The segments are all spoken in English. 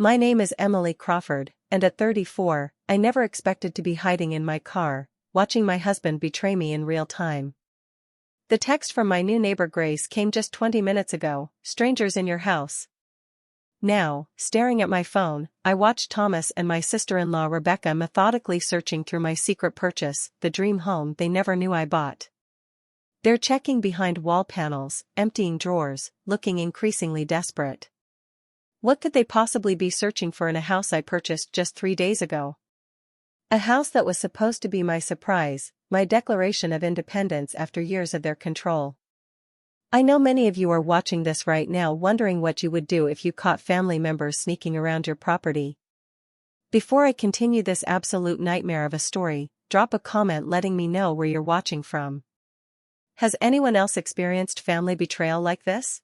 My name is Emily Crawford, and at 34, I never expected to be hiding in my car, watching my husband betray me in real time. The text from my new neighbor Grace came just 20 minutes ago, strangers in your house. Now, staring at my phone, I watched Thomas and my sister-in-law Rebecca methodically searching through my secret purchase, the dream home they never knew I bought. They're checking behind wall panels, emptying drawers, looking increasingly desperate. What could they possibly be searching for in a house I purchased just 3 days ago? A house that was supposed to be my surprise, my declaration of independence after years of their control. I know many of you are watching this right now wondering what you would do if you caught family members sneaking around your property. Before I continue this absolute nightmare of a story, drop a comment letting me know where you're watching from. Has anyone else experienced family betrayal like this?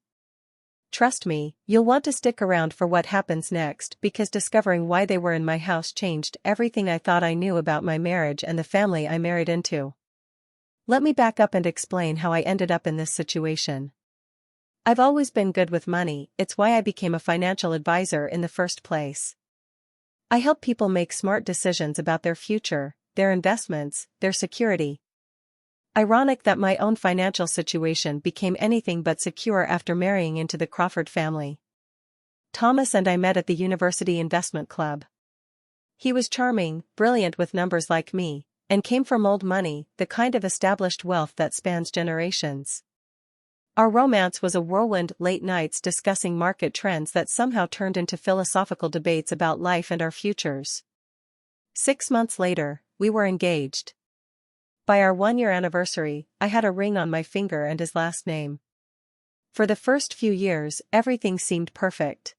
Trust me, you'll want to stick around for what happens next because discovering why they were in my house changed everything I thought I knew about my marriage and the family I married into. Let me back up and explain how I ended up in this situation. I've always been good with money, it's why I became a financial advisor in the first place. I help people make smart decisions about their future, their investments, their security. Ironic that my own financial situation became anything but secure after marrying into the Crawford family. Thomas and I met at the University Investment Club. He was charming, brilliant with numbers like me, and came from old money, the kind of established wealth that spans generations. Our romance was a whirlwind, late nights discussing market trends that somehow turned into philosophical debates about life and our futures. 6 months later, we were engaged. By our 1-year anniversary, I had a ring on my finger and his last name. For the first few years, everything seemed perfect.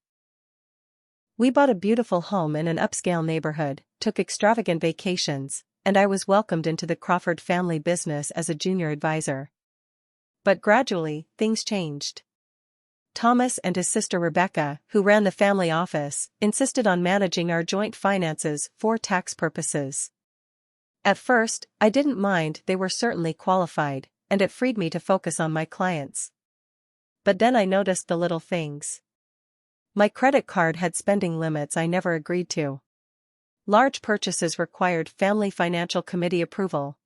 We bought a beautiful home in an upscale neighborhood, took extravagant vacations, and I was welcomed into the Crawford family business as a junior advisor. But gradually, things changed. Thomas and his sister Rebecca, who ran the family office, insisted on managing our joint finances for tax purposes. At first, I didn't mind, they were certainly qualified, and it freed me to focus on my clients. But then I noticed the little things. My credit card had spending limits I never agreed to. Large purchases required family financial committee approval.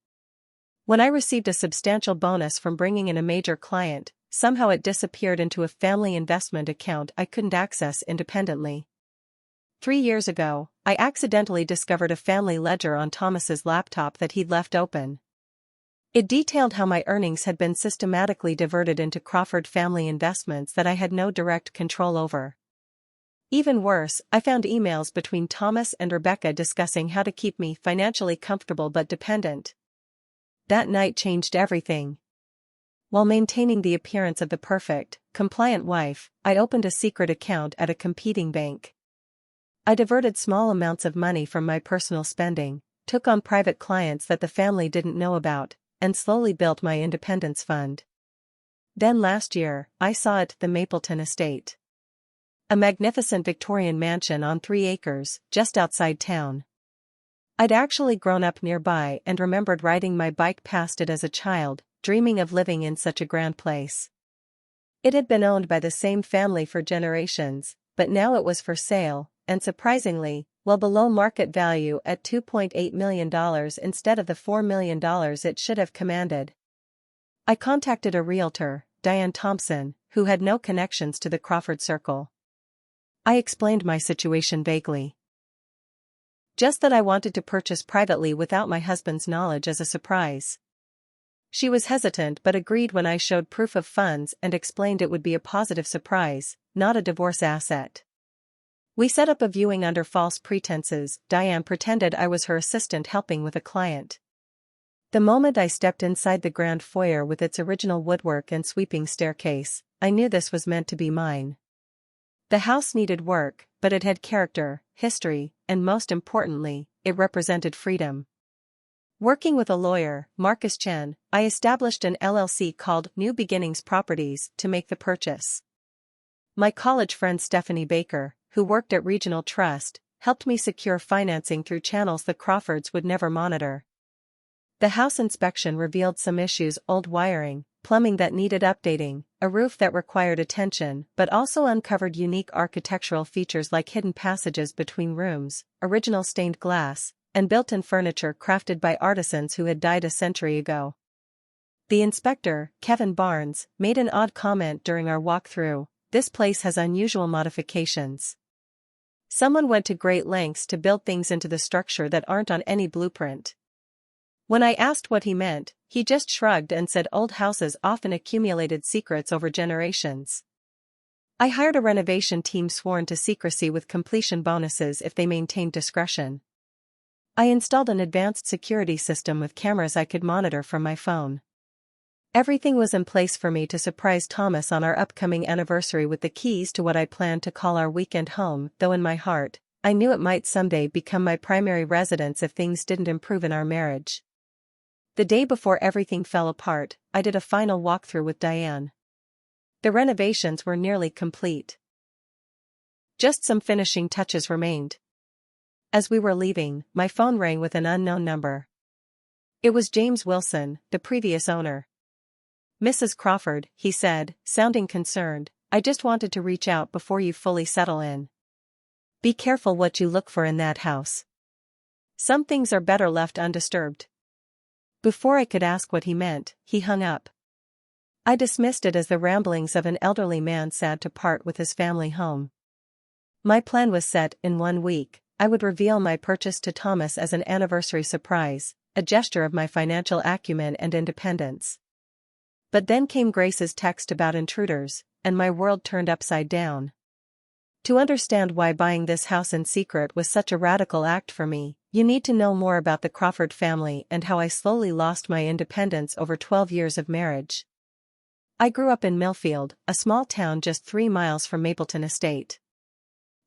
When I received a substantial bonus from bringing in a major client, somehow it disappeared into a family investment account I couldn't access independently. 3 years ago, I accidentally discovered a family ledger on Thomas's laptop that he'd left open. It detailed how my earnings had been systematically diverted into Crawford family investments that I had no direct control over. Even worse, I found emails between Thomas and Rebecca discussing how to keep me financially comfortable but dependent. That night changed everything. While maintaining the appearance of the perfect, compliant wife, I opened a secret account at a competing bank. I diverted small amounts of money from my personal spending, took on private clients that the family didn't know about, and slowly built my independence fund. Then last year, I saw it, the Mapleton Estate. A magnificent Victorian mansion on 3 acres, just outside town. I'd actually grown up nearby and remembered riding my bike past it as a child, dreaming of living in such a grand place. It had been owned by the same family for generations, but now it was for sale, and surprisingly, well below market value at $2.8 million instead of the $4 million it should have commanded. I contacted a realtor, Diane Thompson, who had no connections to the Crawford circle. I explained my situation vaguely. Just that I wanted to purchase privately without my husband's knowledge as a surprise. She was hesitant but agreed when I showed proof of funds and explained it would be a positive surprise, not a divorce asset. We set up a viewing under false pretenses. Diane pretended I was her assistant helping with a client. The moment I stepped inside the grand foyer with its original woodwork and sweeping staircase, I knew this was meant to be mine. The house needed work, but it had character, history, and most importantly, it represented freedom. Working with a lawyer, Marcus Chen, I established an LLC called New Beginnings Properties to make the purchase. My college friend Stephanie Baker, who worked at Regional Trust, helped me secure financing through channels the Crawfords would never monitor. The house inspection revealed some issues: old wiring, plumbing that needed updating, a roof that required attention but also uncovered unique architectural features like hidden passages between rooms, original stained glass, and built-in furniture crafted by artisans who had died a century ago. The inspector, Kevin Barnes, made an odd comment during our walkthrough: "This place has unusual modifications. Someone went to great lengths to build things into the structure that aren't on any blueprint." When I asked what he meant, he just shrugged and said old houses often accumulated secrets over generations. I hired a renovation team sworn to secrecy with completion bonuses if they maintained discretion. I installed an advanced security system with cameras I could monitor from my phone. Everything was in place for me to surprise Thomas on our upcoming anniversary with the keys to what I planned to call our weekend home, though in my heart, I knew it might someday become my primary residence if things didn't improve in our marriage. The day before everything fell apart, I did a final walkthrough with Diane. The renovations were nearly complete. Just some finishing touches remained. As we were leaving, my phone rang with an unknown number. It was James Wilson, the previous owner. "Mrs. Crawford," he said, sounding concerned, "I just wanted to reach out before you fully settle in. Be careful what you look for in that house. Some things are better left undisturbed." Before I could ask what he meant, he hung up. I dismissed it as the ramblings of an elderly man sad to part with his family home. My plan was set: in 1 week, I would reveal my purchase to Thomas as an anniversary surprise, a gesture of my financial acumen and independence. But then came Grace's text about intruders, and my world turned upside down. To understand why buying this house in secret was such a radical act for me, you need to know more about the Crawford family and how I slowly lost my independence over 12 years of marriage. I grew up in Millfield, a small town just 3 miles from Mapleton Estate.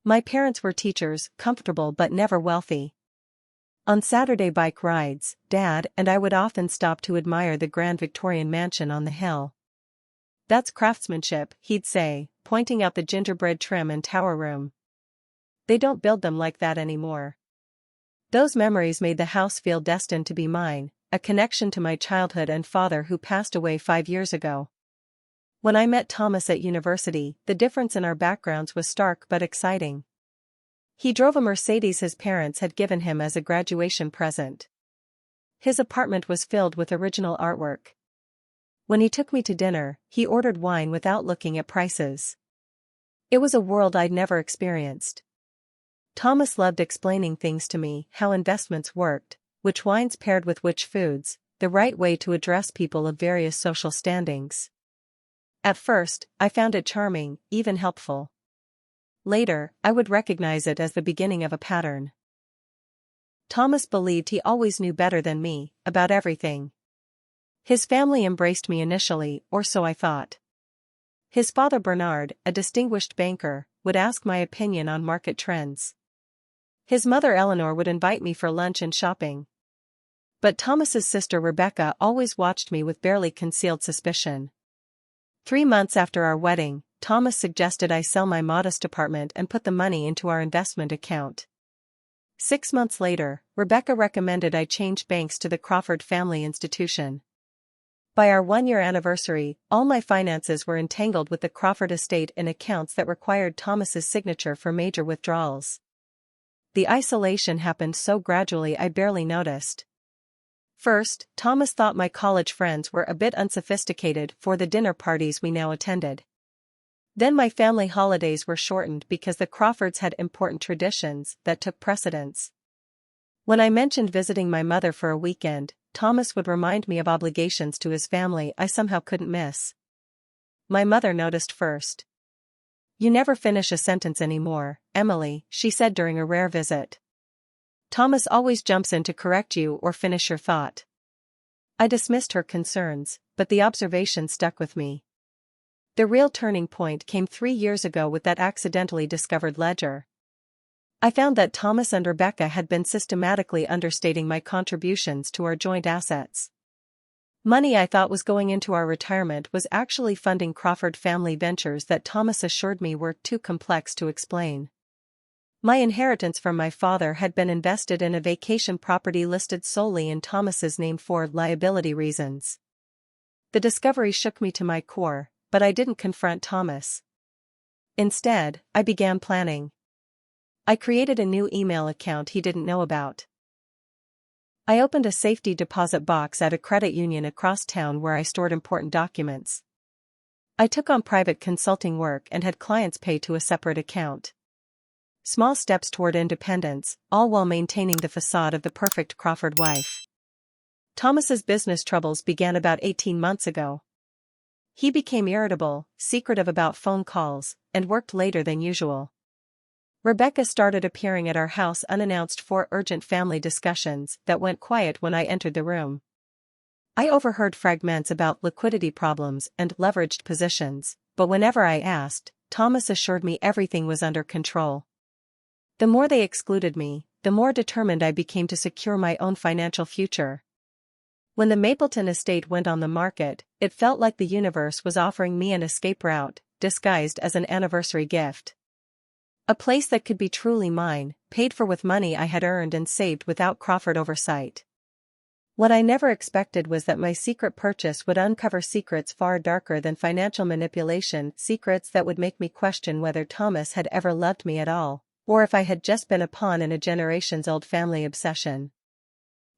My parents were teachers, comfortable but never wealthy. On Saturday bike rides, Dad and I would often stop to admire the grand Victorian mansion on the hill. "That's craftsmanship," he'd say, pointing out the gingerbread trim and tower room. "They don't build them like that anymore." Those memories made the house feel destined to be mine, a connection to my childhood and father who passed away 5 years ago. When I met Thomas at university, the difference in our backgrounds was stark but exciting. He drove a Mercedes his parents had given him as a graduation present. His apartment was filled with original artwork. When he took me to dinner, he ordered wine without looking at prices. It was a world I'd never experienced. Thomas loved explaining things to me: how investments worked, which wines paired with which foods, the right way to address people of various social standings. At first, I found it charming, even helpful. Later, I would recognize it as the beginning of a pattern. Thomas believed he always knew better than me about everything. His family embraced me initially, or so I thought. His father Bernard, a distinguished banker, would ask my opinion on market trends. His mother Eleanor would invite me for lunch and shopping. But Thomas's sister Rebecca always watched me with barely concealed suspicion. 3 months after our wedding, Thomas suggested I sell my modest apartment and put the money into our investment account. 6 months later, Rebecca recommended I change banks to the Crawford family institution. By our 1-year anniversary, all my finances were entangled with the Crawford estate in accounts that required Thomas's signature for major withdrawals. The isolation happened so gradually I barely noticed. First, Thomas thought my college friends were a bit unsophisticated for the dinner parties we now attended. Then my family holidays were shortened because the Crawfords had important traditions that took precedence. When I mentioned visiting my mother for a weekend, Thomas would remind me of obligations to his family I somehow couldn't miss. My mother noticed first. "You never finish a sentence anymore, Emily," she said during a rare visit. "Thomas always jumps in to correct you or finish your thought." I dismissed her concerns, but the observation stuck with me. The real turning point came 3 years ago with that accidentally discovered ledger. I found that Thomas and Rebecca had been systematically understating my contributions to our joint assets. Money I thought was going into our retirement was actually funding Crawford family ventures that Thomas assured me were too complex to explain. My inheritance from my father had been invested in a vacation property listed solely in Thomas's name for liability reasons. The discovery shook me to my core, but I didn't confront Thomas. Instead, I began planning. I created a new email account he didn't know about. I opened a safety deposit box at a credit union across town where I stored important documents. I took on private consulting work and had clients pay to a separate account. Small steps toward independence, all while maintaining the facade of the perfect Crawford wife. Thomas's business troubles began about 18 months ago. He became irritable, secretive about phone calls, and worked later than usual. Rebecca started appearing at our house unannounced for urgent family discussions that went quiet when I entered the room. I overheard fragments about liquidity problems and leveraged positions, but whenever I asked, Thomas assured me everything was under control. The more they excluded me, the more determined I became to secure my own financial future. When the Mapleton Estate went on the market, it felt like the universe was offering me an escape route, disguised as an anniversary gift. A place that could be truly mine, paid for with money I had earned and saved without Crawford oversight. What I never expected was that my secret purchase would uncover secrets far darker than financial manipulation, secrets that would make me question whether Thomas had ever loved me at all, or if I had just been a pawn in a generations-old family obsession.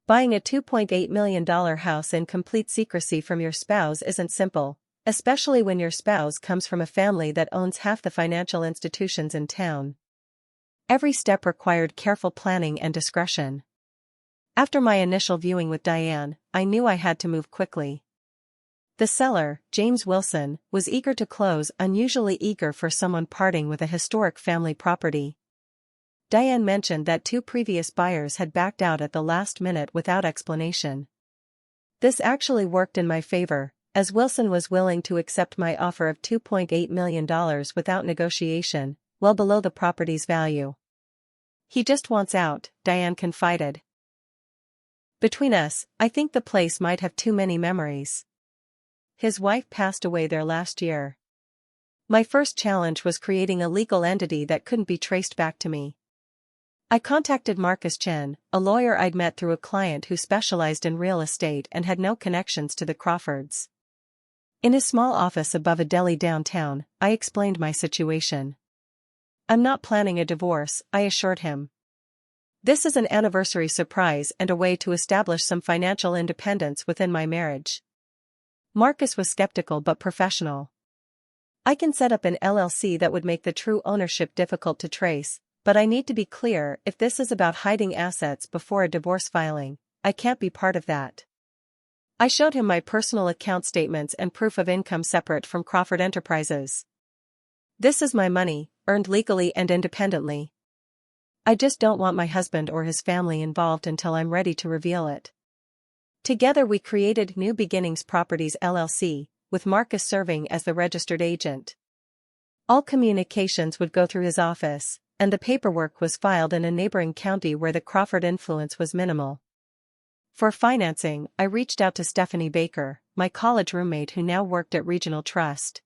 Buying a $2.8 million house in complete secrecy from your spouse isn't simple, especially when your spouse comes from a family that owns half the financial institutions in town. Every step required careful planning and discretion. After my initial viewing with Diane, I knew I had to move quickly. The seller, James Wilson, was eager to close, unusually eager for someone parting with a historic family property. Diane mentioned that 2 previous buyers had backed out at the last minute without explanation. This actually worked in my favor, as Wilson was willing to accept my offer of $2.8 million without negotiation, well below the property's value. He just wants out, Diane confided. Between us, I think the place might have too many memories. His wife passed away there last year. My first challenge was creating a legal entity that couldn't be traced back to me. I contacted Marcus Chen, a lawyer I'd met through a client who specialized in real estate and had no connections to the Crawfords. In his small office above a deli downtown, I explained my situation. I'm not planning a divorce, I assured him. This is an anniversary surprise and a way to establish some financial independence within my marriage. Marcus was skeptical but professional. I can set up an LLC that would make the true ownership difficult to trace, but I need to be clear, if this is about hiding assets before a divorce filing, I can't be part of that. I showed him my personal account statements and proof of income separate from Crawford Enterprises. This is my money, earned legally and independently. I just don't want my husband or his family involved until I'm ready to reveal it. Together we created New Beginnings Properties LLC, with Marcus serving as the registered agent. All communications would go through his office, and the paperwork was filed in a neighboring county where the Crawford influence was minimal. For financing, I reached out to Stephanie Baker, my college roommate who now worked at Regional Trust.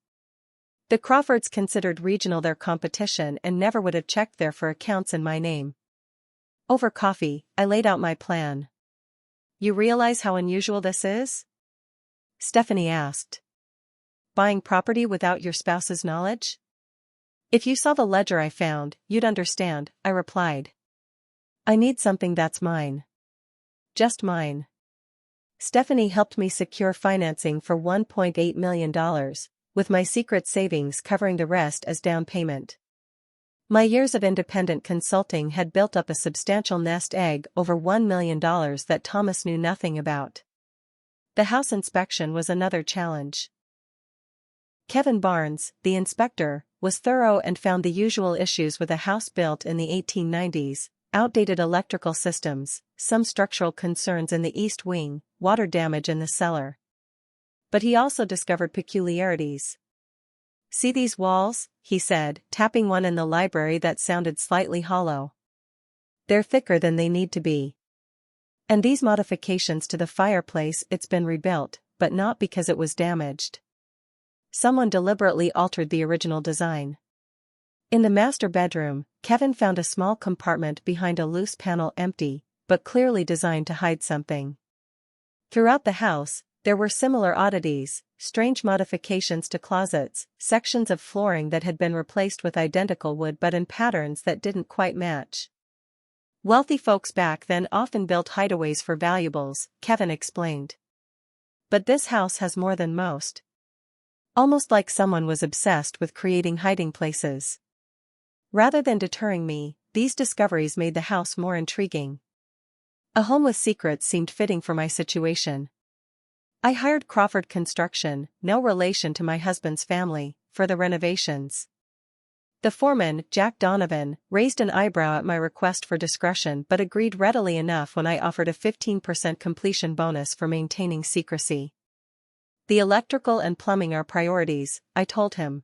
The Crawfords considered Regional their competition and never would have checked there for accounts in my name. Over coffee, I laid out my plan. You realize how unusual this is? Stephanie asked. Buying property without your spouse's knowledge? If you saw the ledger I found, you'd understand, I replied. I need something that's mine. Just mine. Stephanie helped me secure financing for $1.8 million, with my secret savings covering the rest as down payment. My years of independent consulting had built up a substantial nest egg over $1 million that Thomas knew nothing about. The house inspection was another challenge. Kevin Barnes, the inspector, was thorough and found the usual issues with a house built in the 1890s, outdated electrical systems, some structural concerns in the east wing, water damage in the cellar. But he also discovered peculiarities. See these walls, he said, tapping one in the library that sounded slightly hollow. They're thicker than they need to be. And these modifications to the fireplace, it's been rebuilt, but not because it was damaged. Someone deliberately altered the original design. In the master bedroom, Kevin found a small compartment behind a loose panel empty, but clearly designed to hide something. Throughout the house, There were similar oddities, strange modifications to closets, sections of flooring that had been replaced with identical wood but in patterns that didn't quite match. Wealthy folks back then often built hideaways for valuables, Kevin explained. But this house has more than most. Almost like someone was obsessed with creating hiding places. Rather than deterring me, these discoveries made the house more intriguing. A home with secrets seemed fitting for my situation. I hired Crawford Construction, no relation to my husband's family, for the renovations. The foreman, Jack Donovan, raised an eyebrow at my request for discretion but agreed readily enough when I offered a 15% completion bonus for maintaining secrecy. The electrical and plumbing are priorities, I told him.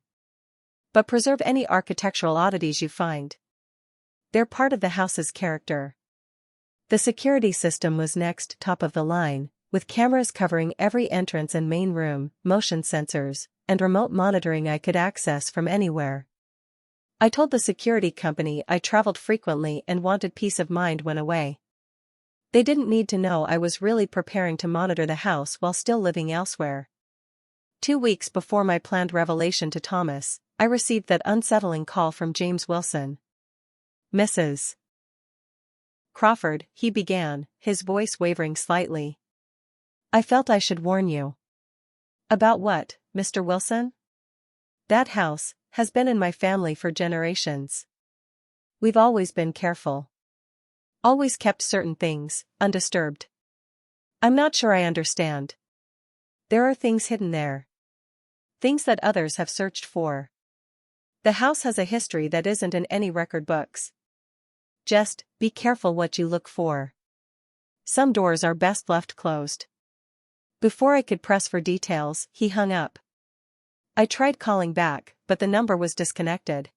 But preserve any architectural oddities you find. They're part of the house's character. The security system was next, top of the line, with cameras covering every entrance and main room, motion sensors, and remote monitoring I could access from anywhere. I told the security company I traveled frequently and wanted peace of mind when away. They didn't need to know I was really preparing to monitor the house while still living elsewhere. 2 weeks before my planned revelation to Thomas, I received that unsettling call from James Wilson. Mrs. Crawford, he began, his voice wavering slightly. I felt I should warn you. About what, Mr. Wilson? That house has been in my family for generations. We've always been careful. Always kept certain things undisturbed. I'm not sure I understand. There are things hidden there. Things that others have searched for. The house has a history that isn't in any record books. Just be careful what you look for. Some doors are best left closed. Before I could press for details, he hung up. I tried calling back, but the number was disconnected.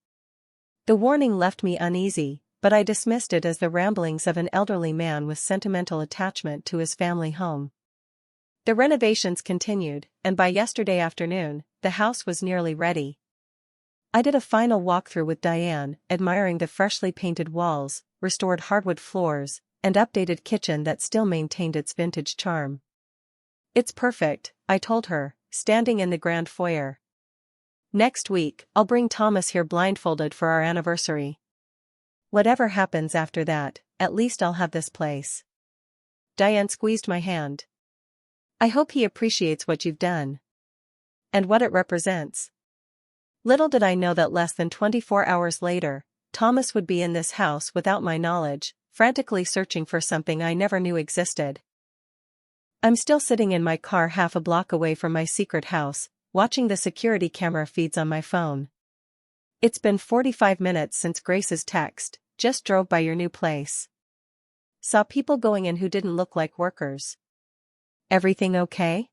The warning left me uneasy, but I dismissed it as the ramblings of an elderly man with sentimental attachment to his family home. The renovations continued, and by yesterday afternoon, the house was nearly ready. I did a final walkthrough with Diane, admiring the freshly painted walls, restored hardwood floors, and updated kitchen that still maintained its vintage charm. It's perfect, I told her, standing in the grand foyer. Next week, I'll bring Thomas here blindfolded for our anniversary. Whatever happens after that, at least I'll have this place. Diane squeezed my hand. I hope he appreciates what you've done. And what it represents. Little did I know that less than 24 hours later, Thomas would be in this house without my knowledge, frantically searching for something I never knew existed. I'm still sitting in my car half a block away from my secret house, watching the security camera feeds on my phone. It's been 45 minutes since Grace's text, just drove by your new place. Saw people going in who didn't look like workers. Everything okay?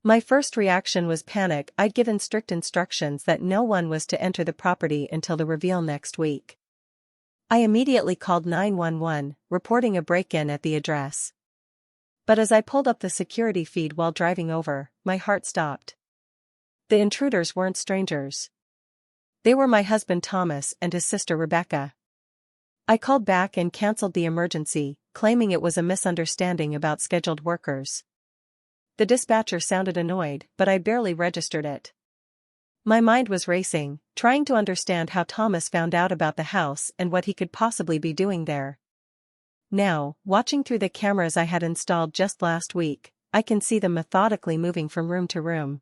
My first reaction was panic. I'd given strict instructions that no one was to enter the property until the reveal next week. I immediately called 911, reporting a break-in at the address. But as I pulled up the security feed while driving over, my heart stopped. The intruders weren't strangers. They were my husband Thomas and his sister Rebecca. I called back and canceled the emergency, claiming it was a misunderstanding about scheduled workers. The dispatcher sounded annoyed, but I barely registered it. My mind was racing, trying to understand how Thomas found out about the house and what he could possibly be doing there. Now, watching through the cameras I had installed just last week, I can see them methodically moving from room to room.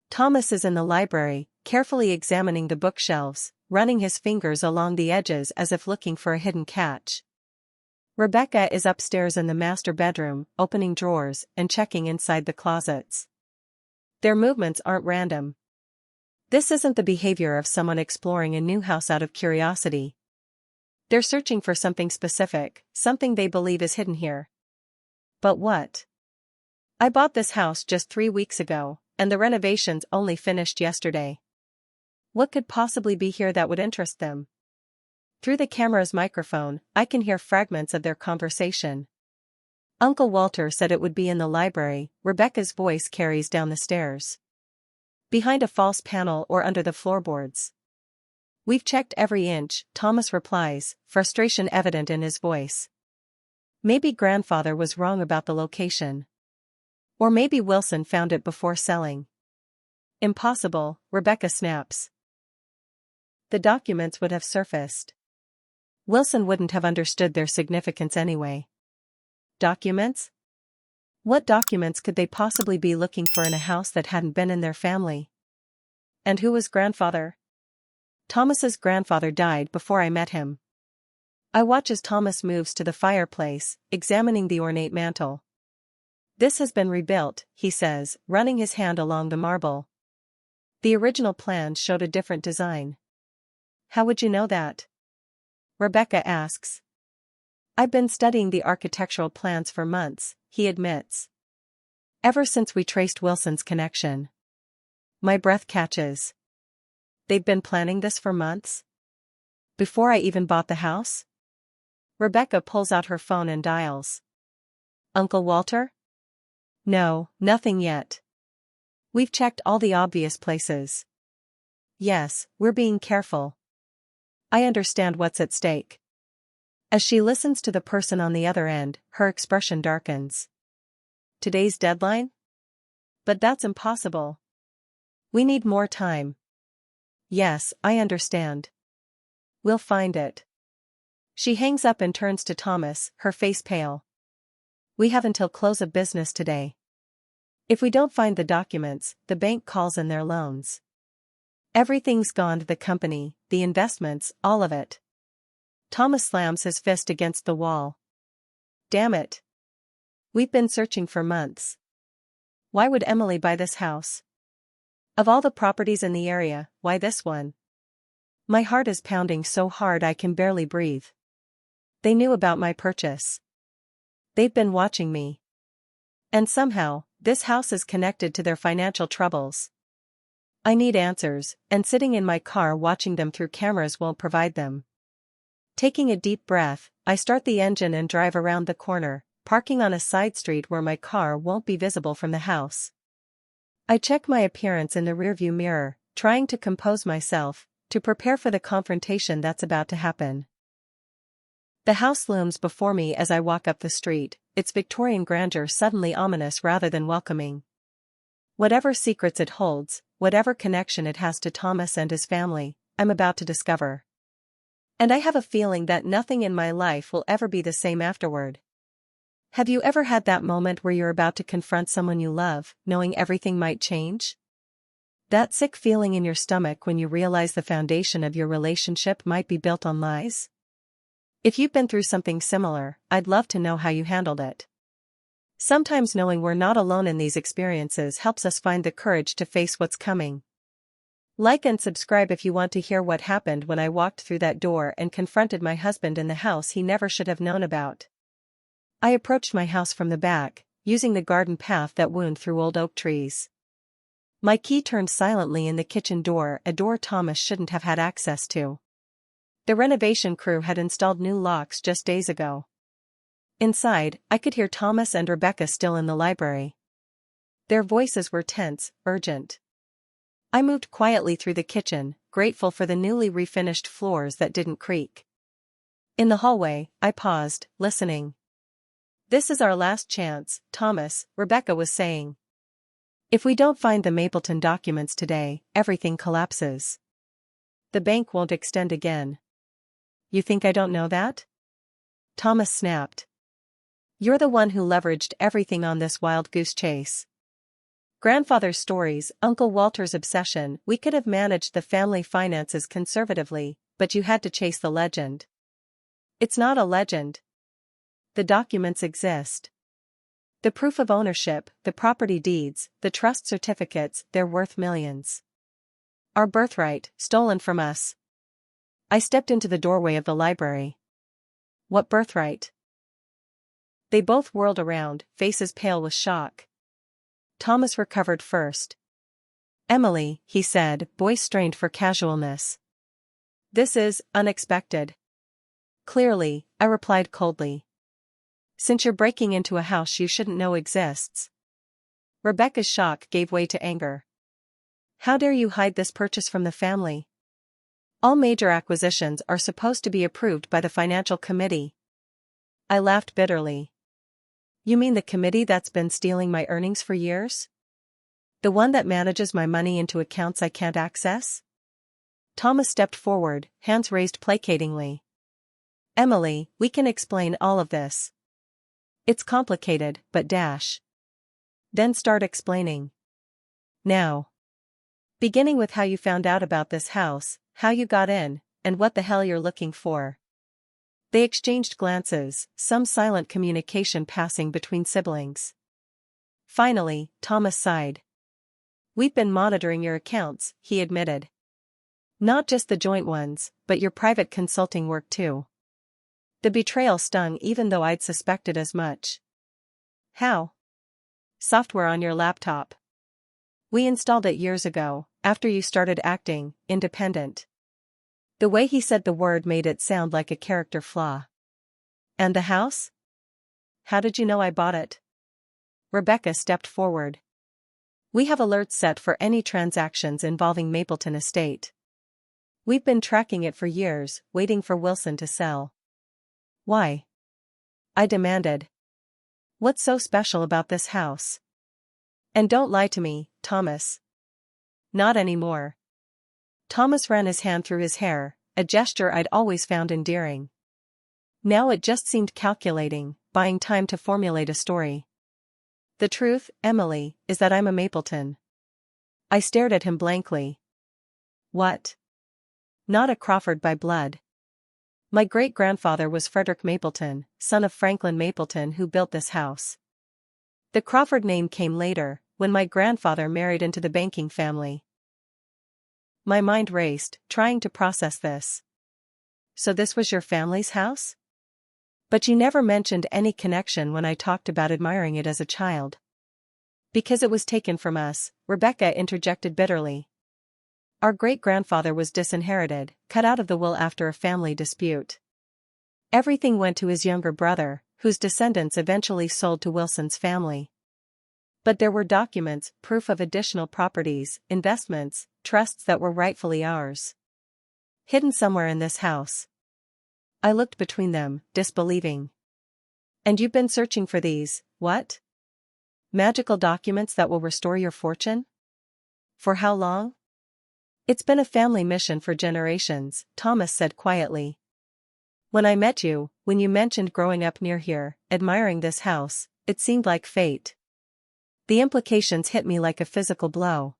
Thomas is in the library, carefully examining the bookshelves, running his fingers along the edges as if looking for a hidden catch. Rebecca is upstairs in the master bedroom, opening drawers and checking inside the closets. Their movements aren't random. This isn't the behavior of someone exploring a new house out of curiosity. They're searching for something specific, something they believe is hidden here. But what? I bought this house just 3 weeks ago, and the renovations only finished yesterday. What could possibly be here that would interest them? Through the camera's microphone, I can hear fragments of their conversation. Uncle Walter said it would be in the library. Rebecca's voice carries down the stairs. Behind a false panel or under the floorboards. We've checked every inch, Thomas replies, frustration evident in his voice. Maybe grandfather was wrong about the location. Or maybe Wilson found it before selling. Impossible, Rebecca snaps. The documents would have surfaced. Wilson wouldn't have understood their significance anyway. Documents? What documents could they possibly be looking for in a house that hadn't been in their family? And who was grandfather? Thomas's grandfather died before I met him. I watch as Thomas moves to the fireplace, examining the ornate mantel. This has been rebuilt, he says, running his hand along the marble. The original plans showed a different design. How would you know that? Rebecca asks. I've been studying the architectural plans for months, he admits. Ever since we traced Wilson's connection. My breath catches. They've been planning this for months? Before I even bought the house? Rebecca pulls out her phone and dials. Uncle Walter? No, nothing yet. We've checked all the obvious places. Yes, we're being careful. I understand what's at stake. As she listens to the person on the other end, her expression darkens. Today's deadline? But that's impossible. We need more time. Yes, I understand. We'll find it. She hangs up and turns to Thomas, her face pale. We have until close of business today. If we don't find the documents, the bank calls in their loans. Everything's gone to the company, the investments, all of it. Thomas slams his fist against the wall. Damn it. We've been searching for months. Why would Emily buy this house? Of all the properties in the area, why this one? My heart is pounding so hard I can barely breathe. They knew about my purchase. They've been watching me. And somehow, this house is connected to their financial troubles. I need answers, and sitting in my car watching them through cameras won't provide them. Taking a deep breath, I start the engine and drive around the corner, parking on a side street where my car won't be visible from the house. I check my appearance in the rearview mirror, trying to compose myself, to prepare for the confrontation that's about to happen. The house looms before me as I walk up the street, its Victorian grandeur suddenly ominous rather than welcoming. Whatever secrets it holds, whatever connection it has to Thomas and his family, I'm about to discover. And I have a feeling that nothing in my life will ever be the same afterward. Have you ever had that moment where you're about to confront someone you love, knowing everything might change? That sick feeling in your stomach when you realize the foundation of your relationship might be built on lies? If you've been through something similar, I'd love to know how you handled it. Sometimes knowing we're not alone in these experiences helps us find the courage to face what's coming. Like and subscribe if you want to hear what happened when I walked through that door and confronted my husband in the house he never should have known about. I approached my house from the back, using the garden path that wound through old oak trees. My key turned silently in the kitchen door, a door Thomas shouldn't have had access to. The renovation crew had installed new locks just days ago. Inside, I could hear Thomas and Rebecca still in the library. Their voices were tense, urgent. I moved quietly through the kitchen, grateful for the newly refinished floors that didn't creak. In the hallway, I paused, listening. This is our last chance, Thomas, Rebecca was saying. If we don't find the Mapleton documents today, everything collapses. The bank won't extend again. You think I don't know that? Thomas snapped. You're the one who leveraged everything on this wild goose chase. Grandfather's stories, Uncle Walter's obsession, we could have managed the family finances conservatively, but you had to chase the legend. It's not a legend. The documents exist. The proof of ownership, the property deeds, the trust certificates, they're worth millions. Our birthright, stolen from us. I stepped into the doorway of the library. What birthright? They both whirled around, faces pale with shock. Thomas recovered first. Emily, he said, voice strained for casualness. This is unexpected. Clearly, I replied coldly. Since you're breaking into a house you shouldn't know exists. Rebecca's shock gave way to anger. How dare you hide this purchase from the family? All major acquisitions are supposed to be approved by the financial committee. I laughed bitterly. You mean the committee that's been stealing my earnings for years? The one that manages my money into accounts I can't access? Thomas stepped forward, hands raised placatingly. Emily, we can explain all of this. It's complicated, but Then start explaining. Now. Beginning with how you found out about this house, how you got in, and what the hell you're looking for. They exchanged glances, some silent communication passing between siblings. Finally, Thomas sighed. We've been monitoring your accounts, he admitted. Not just the joint ones, but your private consulting work too. The betrayal stung even though I'd suspected as much. How? Software on your laptop. We installed it years ago, after you started acting independent. The way he said the word made it sound like a character flaw. And the house? How did you know I bought it? Rebecca stepped forward. We have alerts set for any transactions involving Mapleton Estate. We've been tracking it for years, waiting for Wilson to sell. Why? I demanded. What's so special about this house? And don't lie to me, Thomas. Not anymore. Thomas ran his hand through his hair, a gesture I'd always found endearing. Now it just seemed calculating, buying time to formulate a story. The truth, Emily, is that I'm a Mapleton. I stared at him blankly. What? Not a Crawford by blood. My great-grandfather was Frederick Mapleton, son of Franklin Mapleton, who built this house. The Crawford name came later, when my grandfather married into the banking family. My mind raced, trying to process this. So this was your family's house? But you never mentioned any connection when I talked about admiring it as a child. Because it was taken from us, Rebecca interjected bitterly. Our great-grandfather was disinherited, cut out of the will after a family dispute. Everything went to his younger brother, whose descendants eventually sold to Wilson's family. But there were documents, proof of additional properties, investments, trusts that were rightfully ours. Hidden somewhere in this house. I looked between them, disbelieving. And you've been searching for these, what? Magical documents that will restore your fortune? For how long? It's been a family mission for generations, Thomas said quietly. When I met you, when you mentioned growing up near here, admiring this house, it seemed like fate. The implications hit me like a physical blow.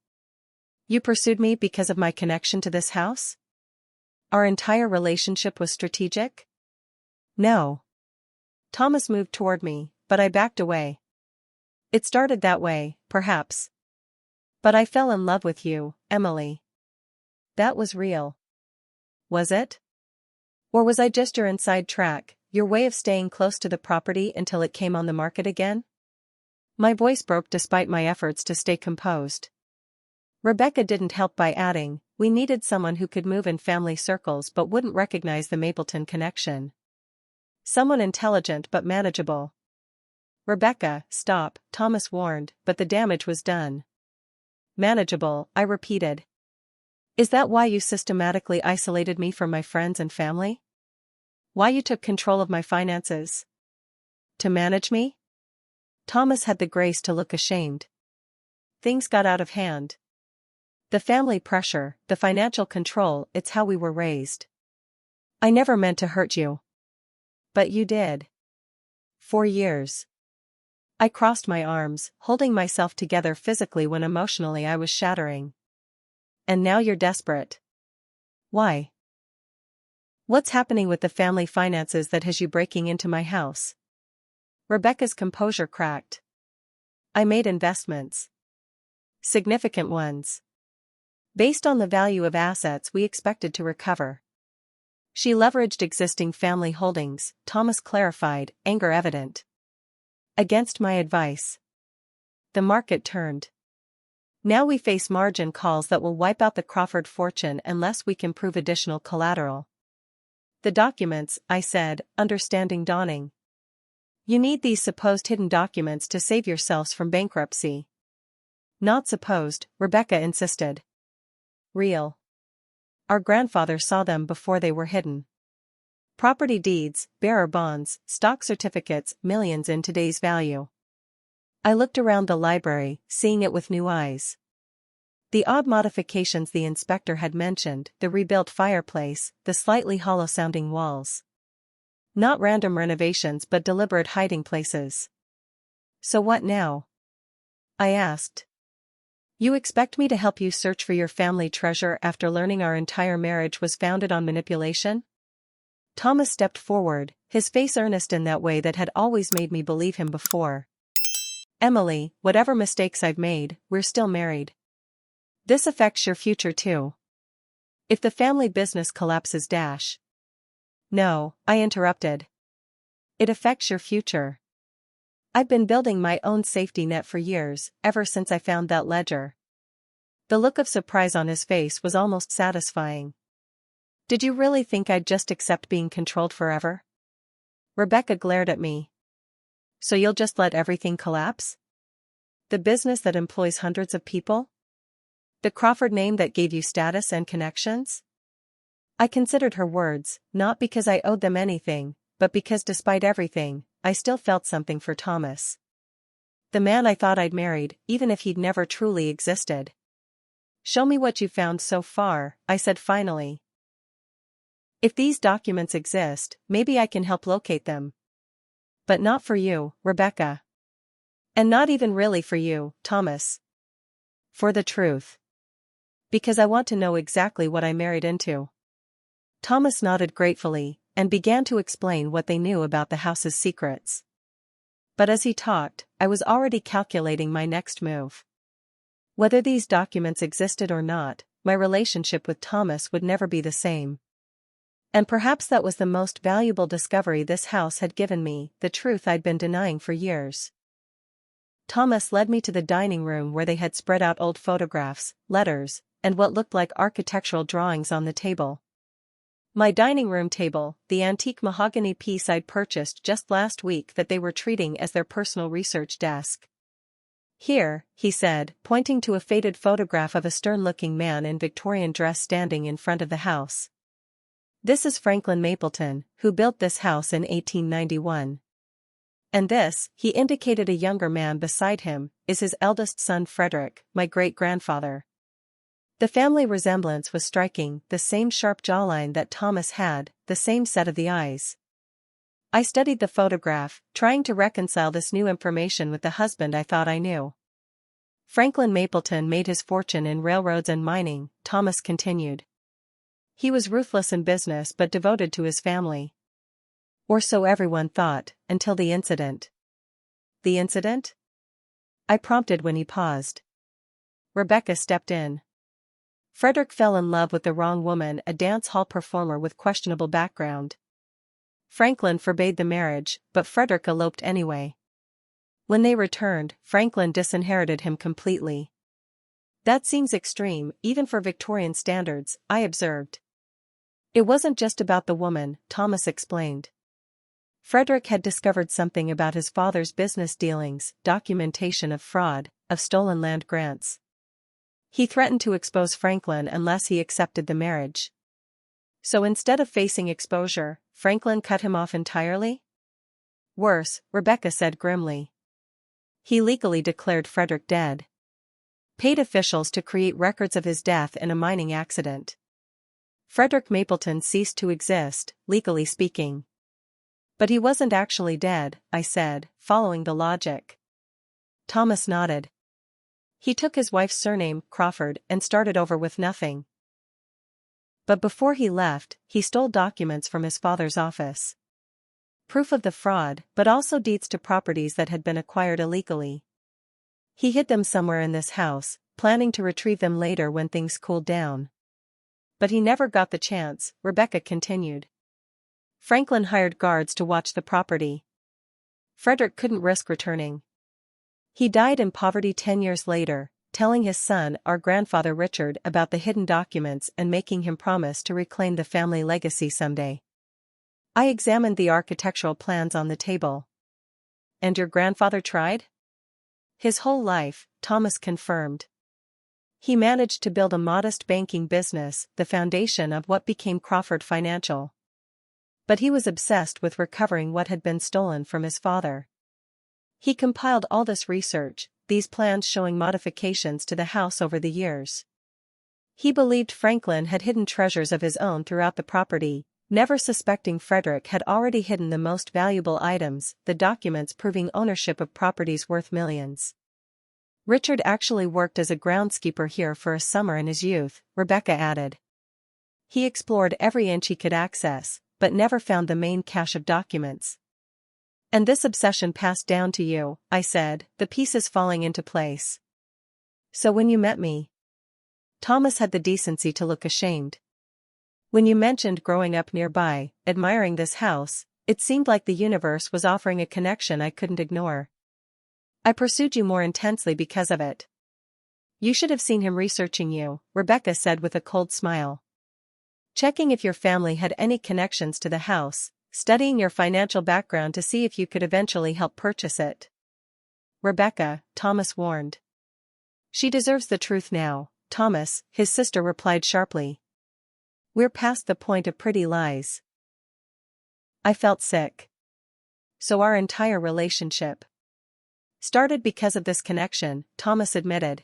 You pursued me because of my connection to this house? Our entire relationship was strategic? No. Thomas moved toward me, but I backed away. It started that way, perhaps. But I fell in love with you, Emily. That was real. Was it? Or was I just your inside track, your way of staying close to the property until it came on the market again? My voice broke despite my efforts to stay composed. Rebecca didn't help by adding, we needed someone who could move in family circles but wouldn't recognize the Mapleton connection. Someone intelligent but manageable. Rebecca, stop, Thomas warned, but the damage was done. Manageable, I repeated. Is that why you systematically isolated me from my friends and family? Why you took control of my finances? To manage me? Thomas had the grace to look ashamed. Things got out of hand. The family pressure, the financial control, it's how we were raised. I never meant to hurt you. But you did. 4 years. I crossed my arms, holding myself together physically when emotionally I was shattering. And now you're desperate. Why? What's happening with the family finances that has you breaking into my house? Rebecca's composure cracked. I made investments. Significant ones. Based on the value of assets we expected to recover. She leveraged existing family holdings, Thomas clarified, anger evident. Against my advice. The market turned. Now we face margin calls that will wipe out the Crawford fortune unless we can prove additional collateral. The documents, I said, understanding dawning. You need these supposed hidden documents to save yourselves from bankruptcy. Not supposed, Rebecca insisted. Real. Our grandfather saw them before they were hidden. Property deeds, bearer bonds, stock certificates, millions in today's value. I looked around the library, seeing it with new eyes. The odd modifications the inspector had mentioned, the rebuilt fireplace, the slightly hollow-sounding walls. Not random renovations but deliberate hiding places. So what now? I asked. You expect me to help you search for your family treasure after learning our entire marriage was founded on manipulation? Thomas stepped forward, his face earnest in that way that had always made me believe him before. Emily, whatever mistakes I've made, we're still married. This affects your future too. If the family business collapses. No, I interrupted. It affects your future. I've been building my own safety net for years, ever since I found that ledger. The look of surprise on his face was almost satisfying. Did you really think I'd just accept being controlled forever? Rebecca glared at me. So you'll just let everything collapse? The business that employs hundreds of people? The Crawford name that gave you status and connections? I considered her words, not because I owed them anything, but because despite everything, I still felt something for Thomas. The man I thought I'd married, even if he'd never truly existed. Show me what you found so far, I said finally. If these documents exist, maybe I can help locate them. But not for you, Rebecca. And not even really for you, Thomas. For the truth. Because I want to know exactly what I married into. Thomas nodded gratefully, and began to explain what they knew about the house's secrets. But as he talked, I was already calculating my next move. Whether these documents existed or not, my relationship with Thomas would never be the same. And perhaps that was the most valuable discovery this house had given me, the truth I'd been denying for years. Thomas led me to the dining room where they had spread out old photographs, letters, and what looked like architectural drawings on the table. My dining room table, the antique mahogany piece I'd purchased just last week that they were treating as their personal research desk. Here, he said, pointing to a faded photograph of a stern-looking man in Victorian dress standing in front of the house. This is Franklin Mapleton, who built this house in 1891. And this, he indicated a younger man beside him, is his eldest son Frederick, my great-grandfather. The family resemblance was striking, the same sharp jawline that Thomas had, the same set of the eyes. I studied the photograph, trying to reconcile this new information with the husband I thought I knew. Franklin Mapleton made his fortune in railroads and mining, Thomas continued. He was ruthless in business but devoted to his family. Or so everyone thought, until the incident. The incident? I prompted when he paused. Rebecca stepped in. Frederick fell in love with the wrong woman, a dance hall performer with questionable background. Franklin forbade the marriage, but Frederick eloped anyway. When they returned, Franklin disinherited him completely. That seems extreme, even for Victorian standards, I observed. It wasn't just about the woman, Thomas explained. Frederick had discovered something about his father's business dealings, documentation of fraud, of stolen land grants. He threatened to expose Franklin unless he accepted the marriage. So instead of facing exposure, Franklin cut him off entirely? Worse, Rebecca said grimly. He legally declared Frederick dead. Paid officials to create records of his death in a mining accident. Frederick Mapleton ceased to exist, legally speaking. But he wasn't actually dead, I said, following the logic. Thomas nodded. He took his wife's surname, Crawford, and started over with nothing. But before he left, he stole documents from his father's office. Proof of the fraud, but also deeds to properties that had been acquired illegally. He hid them somewhere in this house, planning to retrieve them later when things cooled down. But he never got the chance, Rebecca continued. Franklin hired guards to watch the property. Frederick couldn't risk returning. He died in poverty 10 years later, telling his son, our grandfather Richard, about the hidden documents and making him promise to reclaim the family legacy someday. I examined the architectural plans on the table. And your grandfather tried? His whole life, Thomas confirmed. He managed to build a modest banking business, the foundation of what became Crawford Financial. But he was obsessed with recovering what had been stolen from his father. He compiled all this research, these plans showing modifications to the house over the years. He believed Franklin had hidden treasures of his own throughout the property, never suspecting Frederick had already hidden the most valuable items, the documents proving ownership of properties worth millions. Richard actually worked as a groundskeeper here for a summer in his youth, Rebecca added. He explored every inch he could access, but never found the main cache of documents. And this obsession passed down to you, I said, the pieces falling into place. So when you met me, Thomas had the decency to look ashamed. When you mentioned growing up nearby, admiring this house, it seemed like the universe was offering a connection I couldn't ignore. I pursued you more intensely because of it. You should have seen him researching you, Rebecca said with a cold smile. Checking if your family had any connections to the house, studying your financial background to see if you could eventually help purchase it. Rebecca, Thomas warned. She deserves the truth now, Thomas, his sister replied sharply. We're past the point of pretty lies. I felt sick. So our entire relationship started because of this connection, Thomas admitted.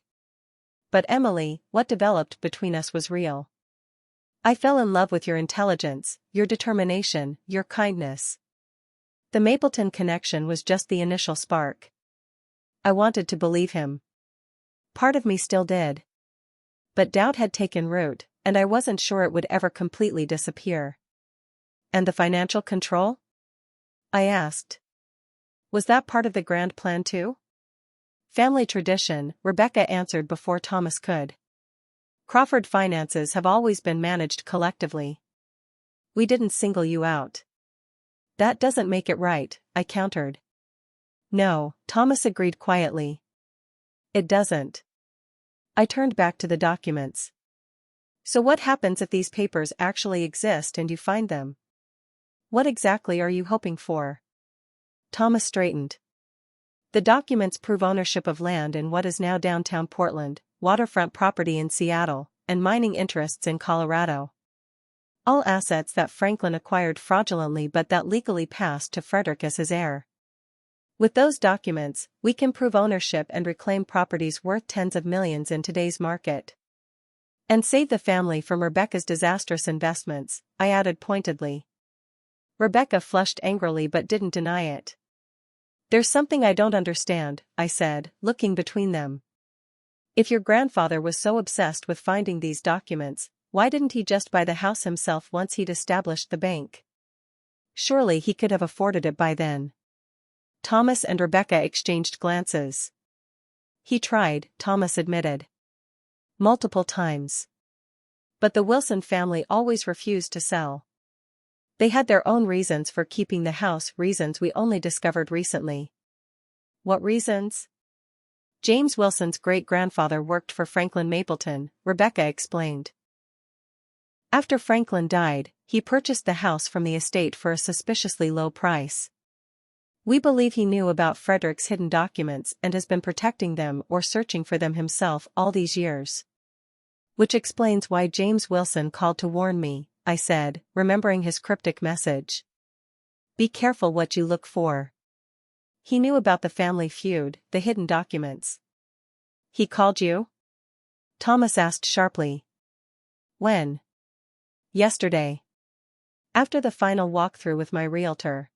But Emily, what developed between us was real. I fell in love with your intelligence, your determination, your kindness. The Mapleton connection was just the initial spark. I wanted to believe him. Part of me still did. But doubt had taken root, and I wasn't sure it would ever completely disappear. And the financial control? I asked. Was that part of the grand plan too? Family tradition, Rebecca answered before Thomas could. Crawford finances have always been managed collectively. We didn't single you out. That doesn't make it right, I countered. No, Thomas agreed quietly. It doesn't. I turned back to the documents. So what happens if these papers actually exist and you find them? What exactly are you hoping for? Thomas straightened. The documents prove ownership of land in what is now downtown Portland, waterfront property in Seattle, and mining interests in Colorado. All assets that Franklin acquired fraudulently but that legally passed to Frederick as his heir. With those documents, we can prove ownership and reclaim properties worth tens of millions in today's market. And save the family from Rebecca's disastrous investments, I added pointedly. Rebecca flushed angrily but didn't deny it. There's something I don't understand, I said, looking between them. If your grandfather was so obsessed with finding these documents, why didn't he just buy the house himself once he'd established the bank? Surely he could have afforded it by then. Thomas and Rebecca exchanged glances. He tried, Thomas admitted. Multiple times. But the Wilson family always refused to sell. They had their own reasons for keeping the house, reasons we only discovered recently. What reasons? James Wilson's great-grandfather worked for Franklin Mapleton, Rebecca explained. After Franklin died, he purchased the house from the estate for a suspiciously low price. We believe he knew about Frederick's hidden documents and has been protecting them or searching for them himself all these years. Which explains why James Wilson called to warn me, I said, remembering his cryptic message. Be careful what you look for. He knew about the family feud, the hidden documents. He called you? Thomas asked sharply. When? Yesterday. After the final walkthrough with my realtor.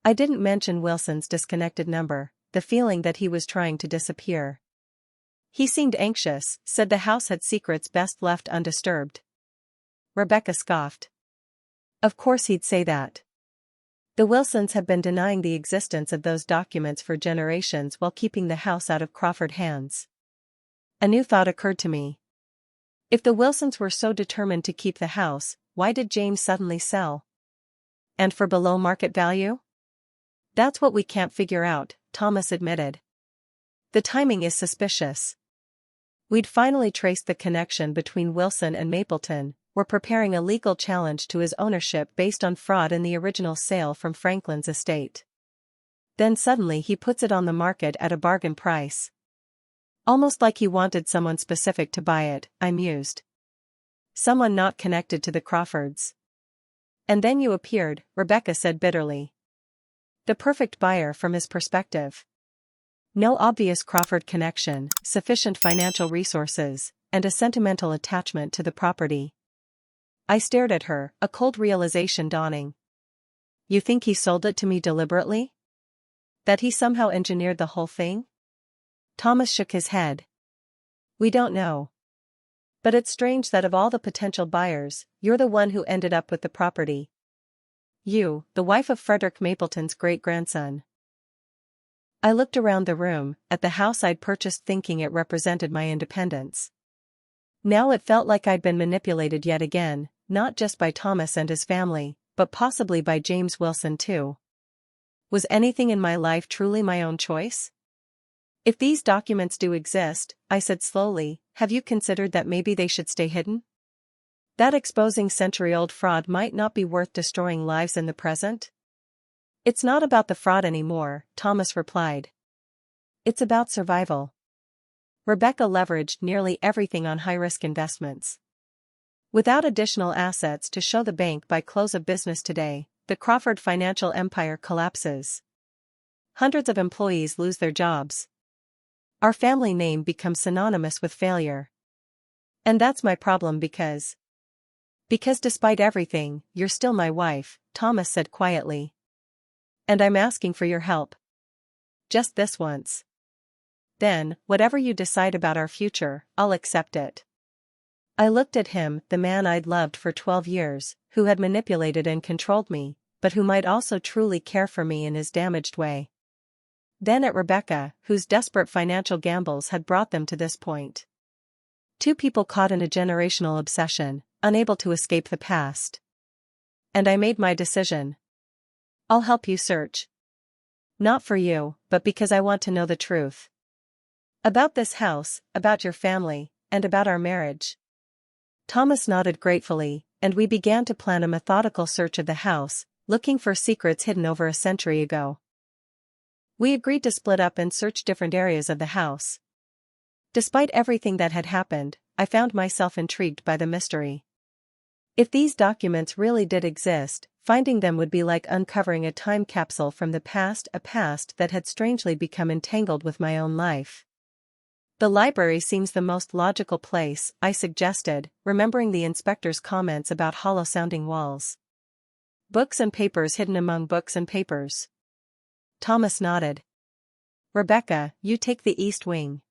I didn't mention Wilson's disconnected number, the feeling that he was trying to disappear. He seemed anxious, said the house had secrets best left undisturbed. Rebecca scoffed. Of course he'd say that. The Wilsons have been denying the existence of those documents for generations while keeping the house out of Crawford hands. A new thought occurred to me. If the Wilsons were so determined to keep the house, why did James suddenly sell? And for below market value? That's what we can't figure out, Thomas admitted. The timing is suspicious. We'd finally traced the connection between Wilson and Mapleton. We're preparing a legal challenge to his ownership based on fraud in the original sale from Franklin's estate. Then suddenly he puts it on the market at a bargain price. Almost like he wanted someone specific to buy it, I mused. Someone not connected to the Crawfords. And then you appeared, Rebecca said bitterly. The perfect buyer from his perspective. No obvious Crawford connection, sufficient financial resources, and a sentimental attachment to the property. I stared at her, a cold realization dawning. You think he sold it to me deliberately? That he somehow engineered the whole thing? Thomas shook his head. We don't know. But it's strange that of all the potential buyers, you're the one who ended up with the property. You, the wife of Frederick Mapleton's great-grandson. I looked around the room, at the house I'd purchased thinking it represented my independence. Now it felt like I'd been manipulated yet again, not just by Thomas and his family, but possibly by James Wilson too. Was anything in my life truly my own choice? If these documents do exist, I said slowly, have you considered that maybe they should stay hidden? That exposing century-old fraud might not be worth destroying lives in the present? It's not about the fraud anymore, Thomas replied. It's about survival. Rebecca leveraged nearly everything on high-risk investments. Without additional assets to show the bank by close of business today, the Crawford financial empire collapses. Hundreds of employees lose their jobs. Our family name becomes synonymous with failure. And that's my problem because despite everything, you're still my wife, Thomas said quietly. And I'm asking for your help. Just this once. Then, whatever you decide about our future, I'll accept it. I looked at him, the man I'd loved for 12 years, who had manipulated and controlled me, but who might also truly care for me in his damaged way. Then at Rebecca, whose desperate financial gambles had brought them to this point. Two people caught in a generational obsession, unable to escape the past. And I made my decision. I'll help you search. Not for you, but because I want to know the truth. About this house, about your family, and about our marriage. Thomas nodded gratefully, and we began to plan a methodical search of the house, looking for secrets hidden over a century ago. We agreed to split up and search different areas of the house. Despite everything that had happened, I found myself intrigued by the mystery. If these documents really did exist, finding them would be like uncovering a time capsule from the past, a past that had strangely become entangled with my own life. The library seems the most logical place, I suggested, remembering the inspector's comments about hollow-sounding walls. Books and papers hidden among books and papers. Thomas nodded. Rebecca, you take the east wing.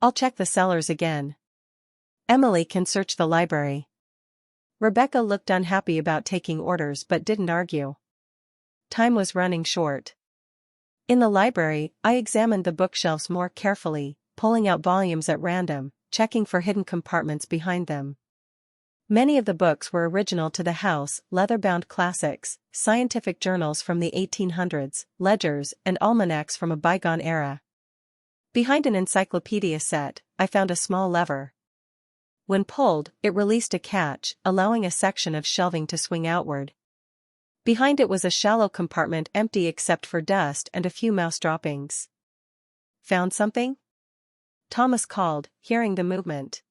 I'll check the cellars again. Emily can search the library. Rebecca looked unhappy about taking orders but didn't argue. Time was running short. In the library, I examined the bookshelves more carefully, pulling out volumes at random, checking for hidden compartments behind them. Many of the books were original to the house, leather-bound classics, scientific journals from the 1800s, ledgers and almanacs from a bygone era. Behind an encyclopedia set, I found a small lever. When pulled, it released a catch, allowing a section of shelving to swing outward. Behind it was a shallow compartment empty except for dust and a few mouse droppings. Found something? Thomas called, hearing the movement.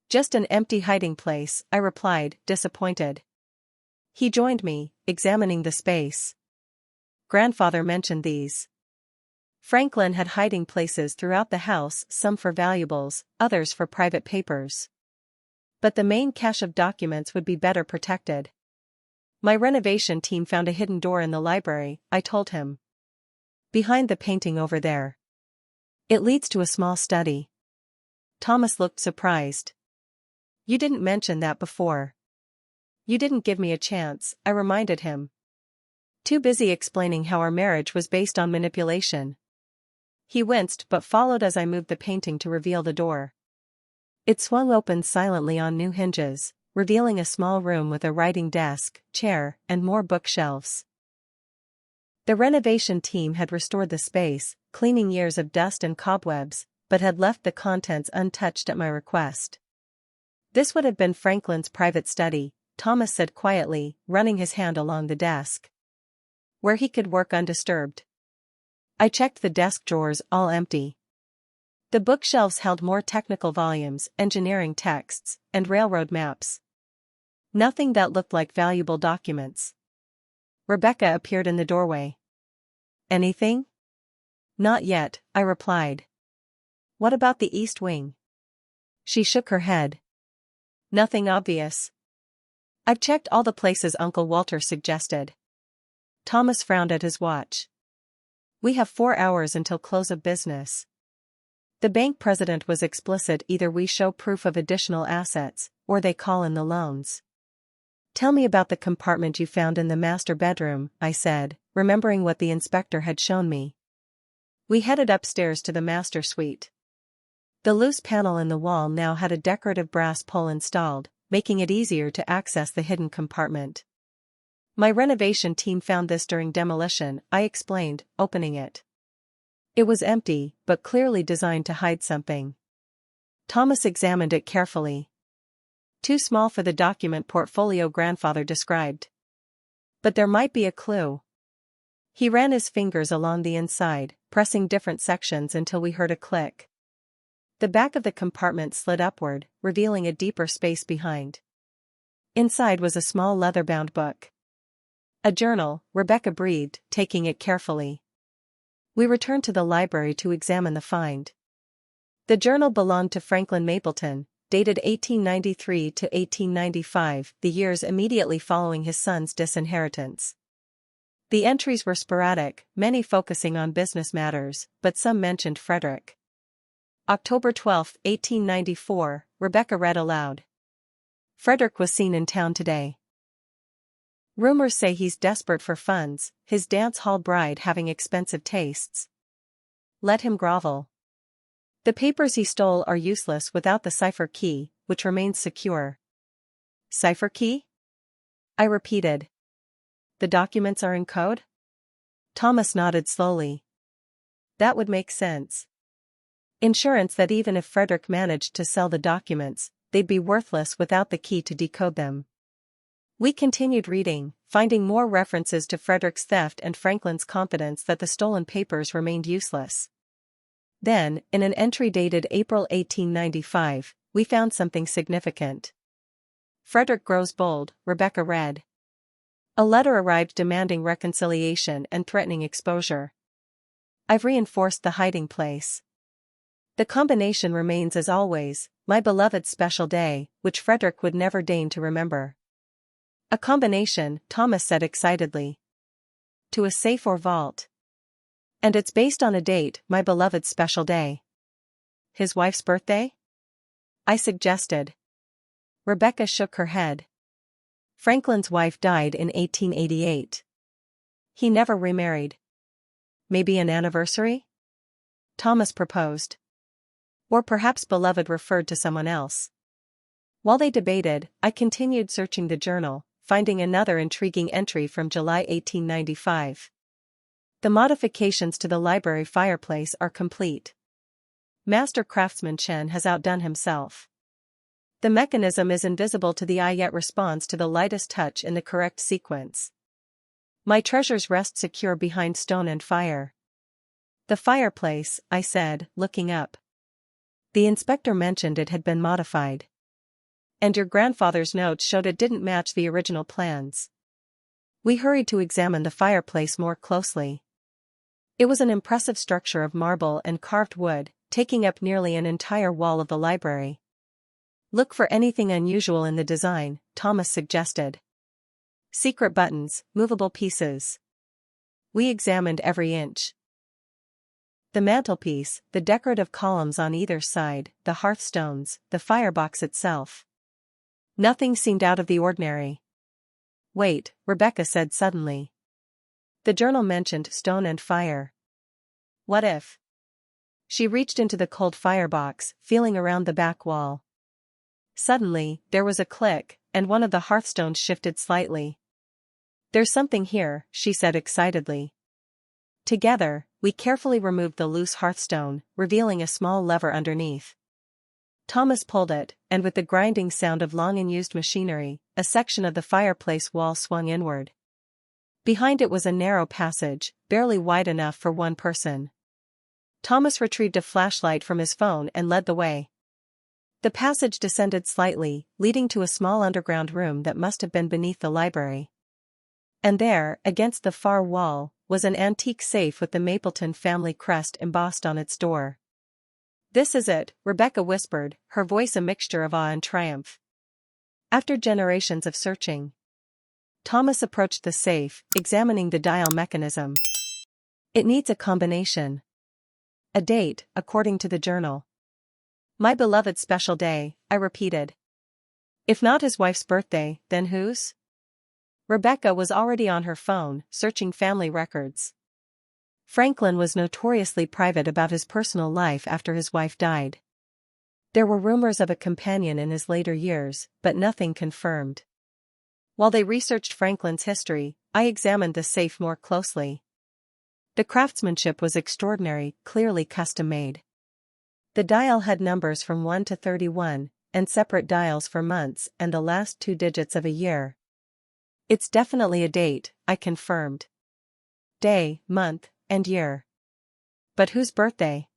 Just an empty hiding place, I replied, disappointed. He joined me, examining the space. Grandfather mentioned these. Franklin had hiding places throughout the house, some for valuables, others for private papers. But the main cache of documents would be better protected. My renovation team found a hidden door in the library, I told him. Behind the painting over there. It leads to a small study. Thomas looked surprised. You didn't mention that before. You didn't give me a chance, I reminded him. Too busy explaining how our marriage was based on manipulation. He winced but followed as I moved the painting to reveal the door. It swung open silently on new hinges, revealing a small room with a writing desk, chair, and more bookshelves. The renovation team had restored the space, cleaning years of dust and cobwebs, but had left the contents untouched at my request. This would have been Franklin's private study, Thomas said quietly, running his hand along the desk. Where he could work undisturbed. I checked the desk drawers, all empty. The bookshelves held more technical volumes, engineering texts, and railroad maps. Nothing that looked like valuable documents. Rebecca appeared in the doorway. Anything? Not yet, I replied. What about the east wing? She shook her head. Nothing obvious. I've checked all the places Uncle Walter suggested. Thomas frowned at his watch. We have 4 hours until close of business. The bank president was explicit: either we show proof of additional assets, or they call in the loans. Tell me about the compartment you found in the master bedroom, I said, remembering what the inspector had shown me. We headed upstairs to the master suite. The loose panel in the wall now had a decorative brass pole installed, making it easier to access the hidden compartment. My renovation team found this during demolition, I explained, opening it. It was empty, but clearly designed to hide something. Thomas examined it carefully. Too small for the document portfolio grandfather described. But there might be a clue. He ran his fingers along the inside, pressing different sections until we heard a click. The back of the compartment slid upward, revealing a deeper space behind. Inside was a small leather-bound book. A journal, Rebecca breathed, taking it carefully. We returned to the library to examine the find. The journal belonged to Franklin Mapleton, dated 1893 to 1895, the years immediately following his son's disinheritance. The entries were sporadic, many focusing on business matters, but some mentioned Frederick. October 12, 1894, Rebecca read aloud. Frederick was seen in town today. Rumors say he's desperate for funds, his dance hall bride having expensive tastes. Let him grovel. The papers he stole are useless without the cipher key, which remains secure. Cipher key? I repeated. The documents are in code? Thomas nodded slowly. That would make sense. Insurance that even if Frederick managed to sell the documents, they'd be worthless without the key to decode them. We continued reading, finding more references to Frederick's theft and Franklin's confidence that the stolen papers remained useless. Then, in an entry dated April 1895, we found something significant. Frederick grows bold, Rebecca read. A letter arrived demanding reconciliation and threatening exposure. I've reinforced the hiding place. The combination remains as always, my beloved's special day, which Frederick would never deign to remember. A combination, Thomas said excitedly. To a safe or vault. And it's based on a date, my beloved's special day. His wife's birthday? I suggested. Rebecca shook her head. Franklin's wife died in 1888. He never remarried. Maybe an anniversary? Thomas proposed. Or perhaps beloved referred to someone else. While they debated, I continued searching the journal, finding another intriguing entry from July 1895. The modifications to the library fireplace are complete. Master craftsman Chen has outdone himself. The mechanism is invisible to the eye yet responds to the lightest touch in the correct sequence. My treasures rest secure behind stone and fire. The fireplace, I said, looking up. The inspector mentioned it had been modified. And your grandfather's notes showed it didn't match the original plans. We hurried to examine the fireplace more closely. It was an impressive structure of marble and carved wood, taking up nearly an entire wall of the library. Look for anything unusual in the design, Thomas suggested. Secret buttons, movable pieces. We examined every inch. The mantelpiece, the decorative columns on either side, the hearthstones, the firebox itself. Nothing seemed out of the ordinary. Wait, Rebecca said suddenly. The journal mentioned stone and fire. What if? She reached into the cold firebox, feeling around the back wall. Suddenly, there was a click, and one of the hearthstones shifted slightly. There's something here, she said excitedly. Together, we carefully removed the loose hearthstone, revealing a small lever underneath. Thomas pulled it, and with the grinding sound of long-unused machinery, a section of the fireplace wall swung inward. Behind it was a narrow passage, barely wide enough for one person. Thomas retrieved a flashlight from his phone and led the way. The passage descended slightly, leading to a small underground room that must have been beneath the library. And there, against the far wall, was an antique safe with the Mapleton family crest embossed on its door. "This is it," Rebecca whispered, her voice a mixture of awe and triumph. After generations of searching, Thomas approached the safe, examining the dial mechanism. "It needs a combination. A date, according to the journal." "My beloved special day," I repeated. "If not his wife's birthday, then whose?" Rebecca was already on her phone, searching family records. Franklin was notoriously private about his personal life after his wife died. There were rumors of a companion in his later years, but nothing confirmed. While they researched Franklin's history, I examined the safe more closely. The craftsmanship was extraordinary, clearly custom-made. The dial had numbers from 1 to 31, and separate dials for months and the last 2 digits of a year. "It's definitely a date," I confirmed. "Day, month, and year. But whose birthday?"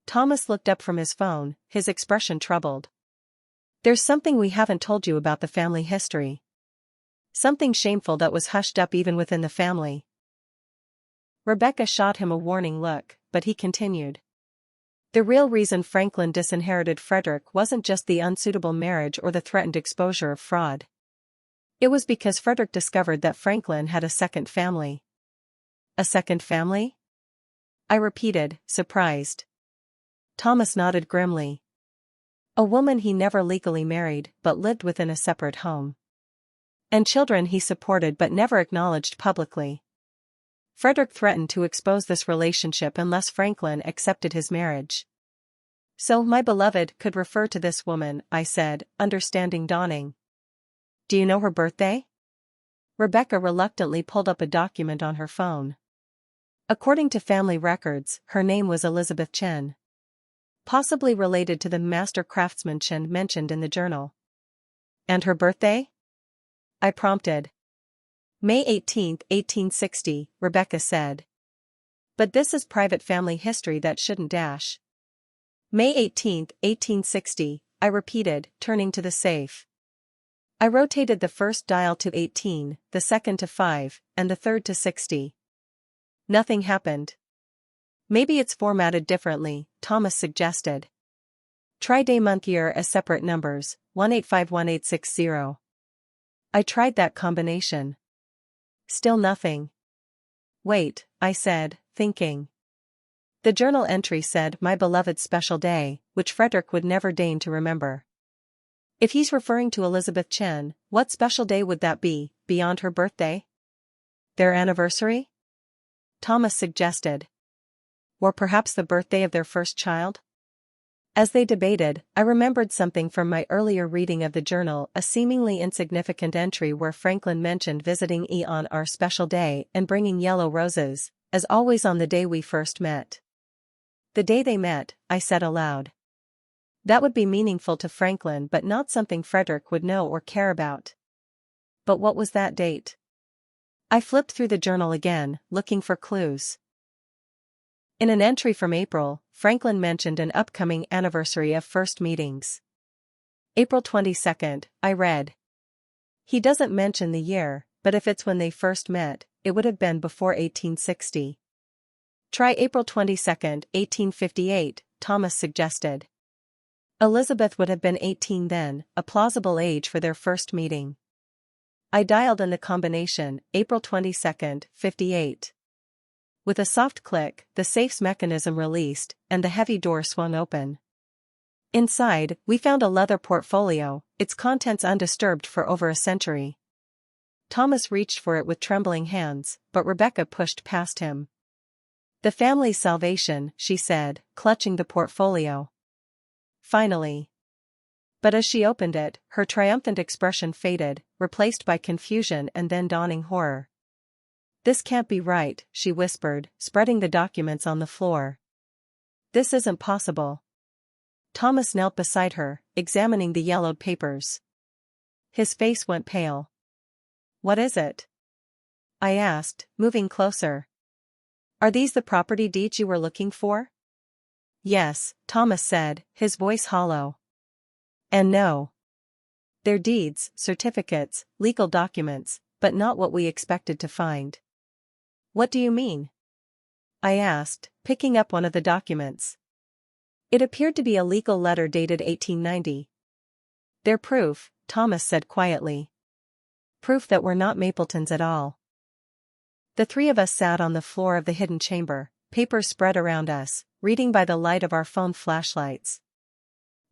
Thomas looked up from his phone, his expression troubled. "There's something we haven't told you about the family history. Something shameful that was hushed up even within the family." Rebecca shot him a warning look, but he continued. "The real reason Franklin disinherited Frederick wasn't just the unsuitable marriage or the threatened exposure of fraud. It was because Frederick discovered that Franklin had a second family." "A second family?" I repeated, surprised. Thomas nodded grimly. "A woman he never legally married but lived within a separate home. And children he supported but never acknowledged publicly. Frederick threatened to expose this relationship unless Franklin accepted his marriage." "So my beloved could refer to this woman," I said, understanding dawning. "Do you know her birthday?" Rebecca reluctantly pulled up a document on her phone. According to family records, her name was Elizabeth Chen. Possibly related to the master craftsman Chen mentioned in the journal. "And her birthday?" I prompted. "May 18, 1860, Rebecca said. "But this is private family history that shouldn't dash." "May 18, 1860, I repeated, turning to the safe. I rotated the first dial to 18, the second to 5, and the third to 60. Nothing happened. "Maybe it's formatted differently," Thomas suggested. "Try day month year as separate numbers, 1851-1860. I tried that combination. Still nothing. "Wait," I said, thinking. The journal entry said "my beloved special day," which Frederick would never deign to remember. If he's referring to Elizabeth Chen, what special day would that be, beyond her birthday? "Their anniversary?" Thomas suggested. "Or perhaps the birthday of their first child?" As they debated, I remembered something from my earlier reading of the journal, a seemingly insignificant entry where Franklin mentioned visiting E on our special day and bringing yellow roses, as always on the day we first met. "The day they met," I said aloud. That would be meaningful to Franklin but not something Frederick would know or care about. But what was that date? I flipped through the journal again, looking for clues. In an entry from April, Franklin mentioned an upcoming anniversary of first meetings. "April 22nd, I read. He doesn't mention the year, but if it's when they first met, it would have been before 1860. "Try April 22nd, 1858, Thomas suggested. Elizabeth would have been 18 then, a plausible age for their first meeting. I dialed in the combination, April 22nd, 58. With a soft click, the safe's mechanism released, and the heavy door swung open. Inside, we found a leather portfolio, its contents undisturbed for over a century. Thomas reached for it with trembling hands, but Rebecca pushed past him. "The family's salvation," she said, clutching the portfolio. "Finally." But as she opened it, her triumphant expression faded, replaced by confusion and then dawning horror. "This can't be right," she whispered, spreading the documents on the floor. "This isn't possible." Thomas knelt beside her, examining the yellowed papers. His face went pale. "What is it?" I asked, moving closer. "Are these the property deeds you were looking for?" "Yes," Thomas said, his voice hollow. And no. They're deeds, certificates, legal documents, but not what we expected to find. What do you mean? I asked, picking up one of the documents. It appeared to be a legal letter dated 1890. They're proof, Thomas said quietly. Proof that we're not Mapletons at all. The three of us sat on the floor of the hidden chamber, papers spread around us, reading by the light of our phone flashlights.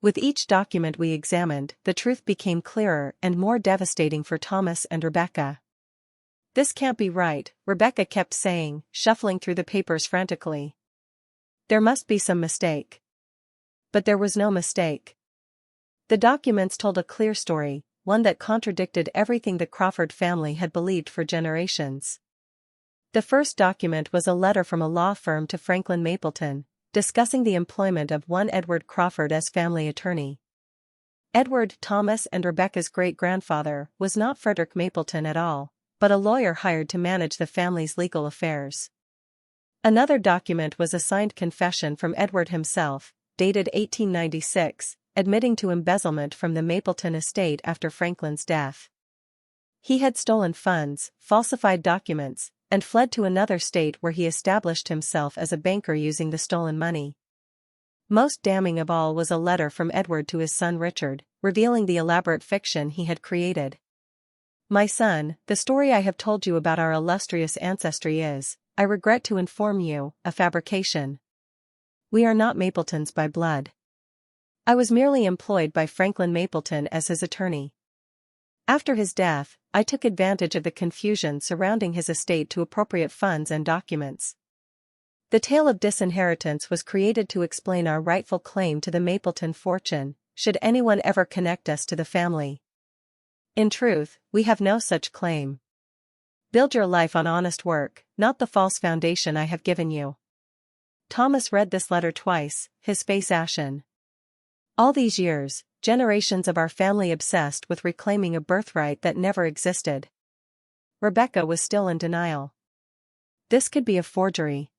With each document we examined, the truth became clearer and more devastating for Thomas and Rebecca. This can't be right, Rebecca kept saying, shuffling through the papers frantically. There must be some mistake. But there was no mistake. The documents told a clear story, one that contradicted everything the Crawford family had believed for generations. The first document was a letter from a law firm to Franklin Mapleton, discussing the employment of one Edward Crawford as family attorney. Edward, Thomas and Rebecca's great-grandfather, was not Frederick Mapleton at all, but a lawyer hired to manage the family's legal affairs. Another document was a signed confession from Edward himself, dated 1896, admitting to embezzlement from the Mapleton Estate after Franklin's death. He had stolen funds, falsified documents, and fled to another state where he established himself as a banker using the stolen money. Most damning of all was a letter from Edward to his son Richard, revealing the elaborate fiction he had created. My son, the story I have told you about our illustrious ancestry is, I regret to inform you, a fabrication. We are not Mapletons by blood. I was merely employed by Franklin Mapleton as his attorney. After his death, I took advantage of the confusion surrounding his estate to appropriate funds and documents. The tale of disinheritance was created to explain our rightful claim to the Mapleton fortune, should anyone ever connect us to the family. In truth, we have no such claim. Build your life on honest work, not the false foundation I have given you. Thomas read this letter twice, his face ashen. All these years, generations of our family obsessed with reclaiming a birthright that never existed. Rebecca was still in denial. This could be a forgery.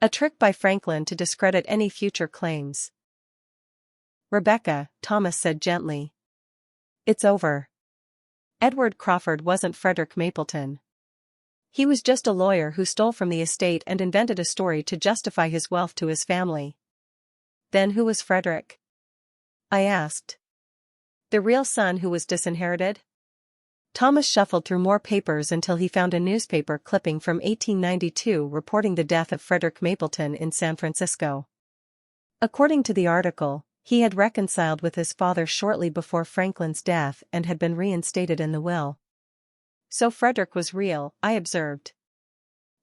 A trick by Franklin to discredit any future claims. Rebecca, Thomas said gently. It's over. Edward Crawford wasn't Frederick Mapleton. He was just a lawyer who stole from the estate and invented a story to justify his wealth to his family. Then who was Frederick? I asked. The real son who was disinherited? Thomas shuffled through more papers until he found a newspaper clipping from 1892 reporting the death of Frederick Mapleton in San Francisco. According to the article, he had reconciled with his father shortly before Franklin's death and had been reinstated in the will. So Frederick was real, I observed.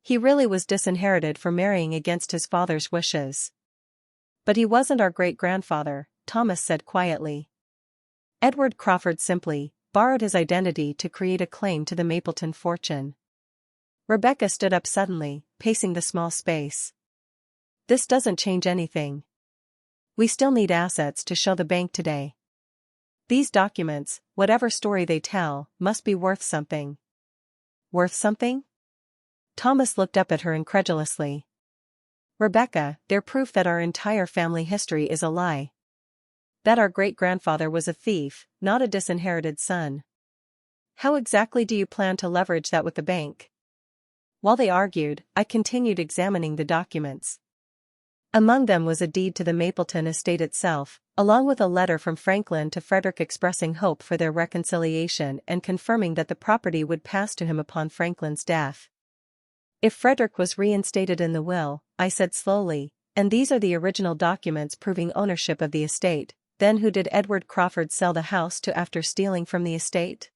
He really was disinherited for marrying against his father's wishes. But he wasn't our great-grandfather, Thomas said quietly. Edward Crawford simply borrowed his identity to create a claim to the Mapleton fortune. Rebecca stood up suddenly, pacing the small space. This doesn't change anything. We still need assets to show the bank today. These documents, whatever story they tell, must be worth something. Worth something? Thomas looked up at her incredulously. Rebecca, they're proof that our entire family history is a lie. That our great-grandfather was a thief, not a disinherited son. How exactly do you plan to leverage that with the bank? While they argued, I continued examining the documents. Among them was a deed to the Mapleton Estate itself, along with a letter from Franklin to Frederick expressing hope for their reconciliation and confirming that the property would pass to him upon Franklin's death. If Frederick was reinstated in the will, I said slowly, and these are the original documents proving ownership of the estate, then who did Edward Crawford sell the house to after stealing from the estate?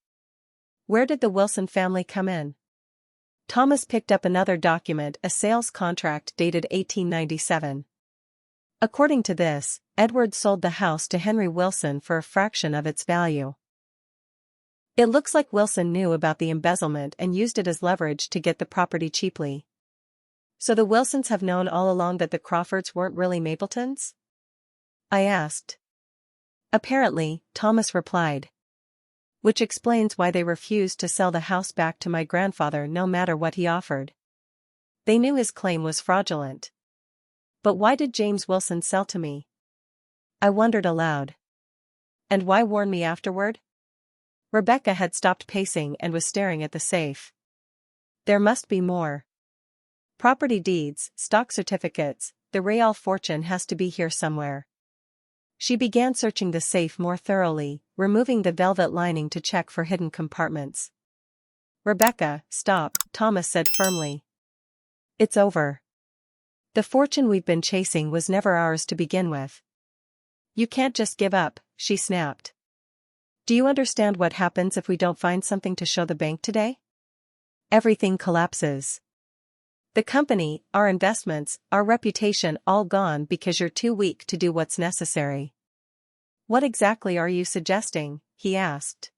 Where did the Wilson family come in? Thomas picked up another document, a sales contract dated 1897. According to this, Edward sold the house to Henry Wilson for a fraction of its value. It looks like Wilson knew about the embezzlement and used it as leverage to get the property cheaply. So the Wilsons have known all along that the Crawfords weren't really Mapletons? I asked. Apparently, Thomas replied. Which explains why they refused to sell the house back to my grandfather no matter what he offered. They knew his claim was fraudulent. But why did James Wilson sell to me? I wondered aloud. And why warn me afterward? Rebecca had stopped pacing and was staring at the safe. There must be more. Property deeds, stock certificates, the real fortune has to be here somewhere. She began searching the safe more thoroughly, removing the velvet lining to check for hidden compartments. Rebecca, stop, Thomas said firmly. It's over. The fortune we've been chasing was never ours to begin with. You can't just give up, she snapped. Do you understand what happens if we don't find something to show the bank today? Everything collapses. The company, our investments, our reputation all gone because you're too weak to do what's necessary. What exactly are you suggesting? He asked.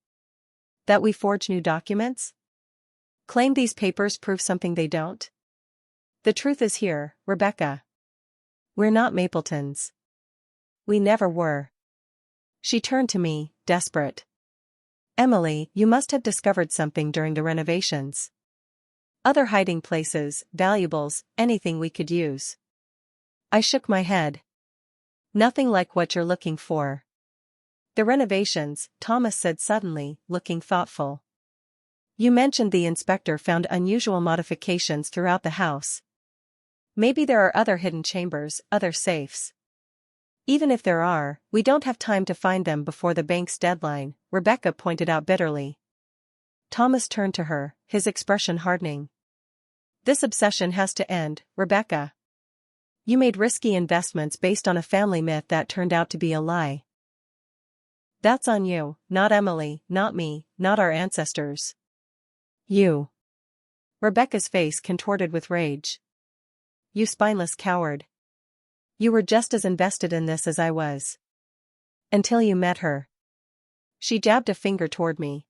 That we forge new documents? Claim these papers prove something they don't? The truth is here, Rebecca. We're not Mapletons. We never were. She turned to me, desperate. Emily, you must have discovered something during the renovations. Other hiding places, valuables, anything we could use. I shook my head. Nothing like what you're looking for. The renovations, Thomas said suddenly, looking thoughtful. You mentioned the inspector found unusual modifications throughout the house. Maybe there are other hidden chambers, other safes. Even if there are, we don't have time to find them before the bank's deadline, Rebecca pointed out bitterly. Thomas turned to her, his expression hardening. This obsession has to end, Rebecca. You made risky investments based on a family myth that turned out to be a lie. That's on you, not Emily, not me, not our ancestors. You. Rebecca's face contorted with rage. You spineless coward. You were just as invested in this as I was. Until you met her. She jabbed a finger toward me.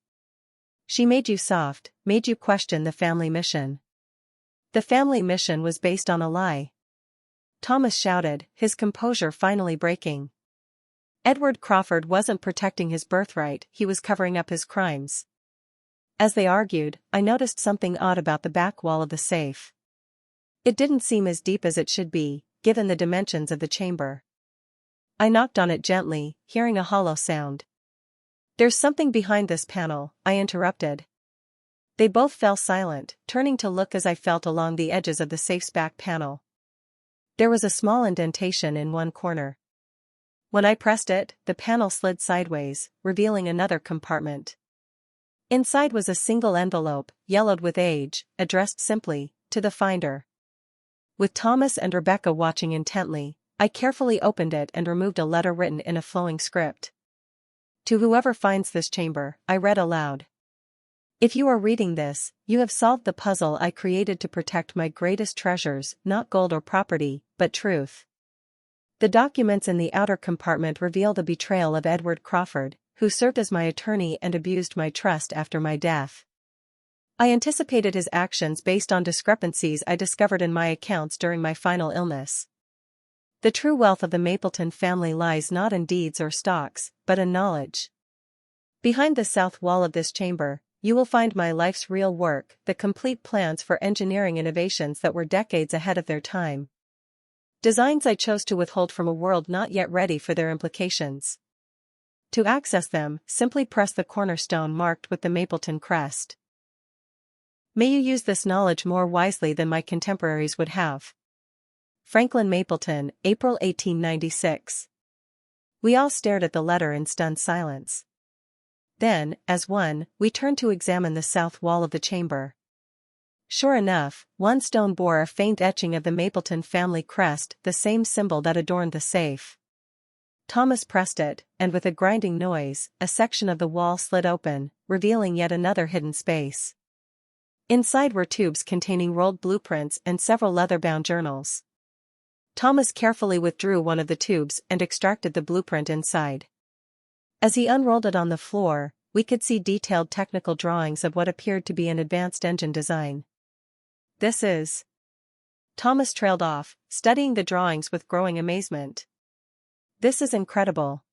She made you soft, made you question the family mission. The family mission was based on a lie. Thomas shouted, his composure finally breaking. Edward Crawford wasn't protecting his birthright, he was covering up his crimes. As they argued, I noticed something odd about the back wall of the safe. It didn't seem as deep as it should be, given the dimensions of the chamber. I knocked on it gently, hearing a hollow sound. There's something behind this panel, I interrupted. They both fell silent, turning to look as I felt along the edges of the safe's back panel. There was a small indentation in one corner. When I pressed it, the panel slid sideways, revealing another compartment. Inside was a single envelope, yellowed with age, addressed simply, to the finder. With Thomas and Rebecca watching intently, I carefully opened it and removed a letter written in a flowing script. To whoever finds this chamber, I read aloud. If you are reading this, you have solved the puzzle I created to protect my greatest treasures, not gold or property, but truth. The documents in the outer compartment reveal the betrayal of Edward Crawford, who served as my attorney and abused my trust after my death. I anticipated his actions based on discrepancies I discovered in my accounts during my final illness. The true wealth of the Mapleton family lies not in deeds or stocks, but in knowledge. Behind the south wall of this chamber, you will find my life's real work, the complete plans for engineering innovations that were decades ahead of their time. Designs I chose to withhold from a world not yet ready for their implications. To access them, simply press the cornerstone marked with the Mapleton crest. May you use this knowledge more wisely than my contemporaries would have. Franklin Mapleton, April 1896. We all stared at the letter in stunned silence. Then, as one, we turned to examine the south wall of the chamber. Sure enough, one stone bore a faint etching of the Mapleton family crest, the same symbol that adorned the safe. Thomas pressed it, and with a grinding noise, a section of the wall slid open, revealing yet another hidden space. Inside were tubes containing rolled blueprints and several leather-bound journals. Thomas carefully withdrew one of the tubes and extracted the blueprint inside. As he unrolled it on the floor, we could see detailed technical drawings of what appeared to be an advanced engine design. This is... Thomas trailed off, studying the drawings with growing amazement. This is incredible.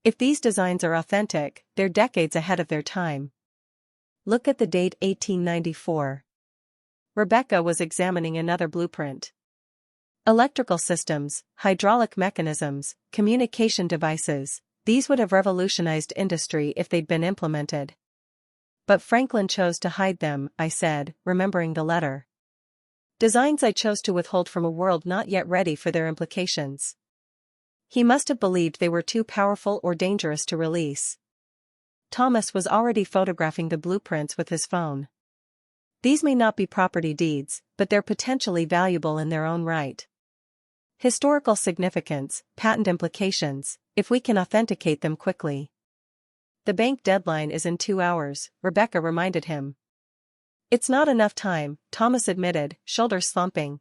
If these designs are authentic, they're decades ahead of their time. Look at the date 1894. Rebecca was examining another blueprint. Electrical systems, hydraulic mechanisms, communication devices, these would have revolutionized industry if they'd been implemented. But Franklin chose to hide them, I said, remembering the letter. Designs I chose to withhold from a world not yet ready for their implications. He must have believed they were too powerful or dangerous to release. Thomas was already photographing the blueprints with his phone. These may not be property deeds, but they're potentially valuable in their own right. Historical significance, patent implications, if we can authenticate them quickly. The bank deadline is in 2 hours, Rebecca reminded him. It's not enough time, Thomas admitted, shoulders slumping.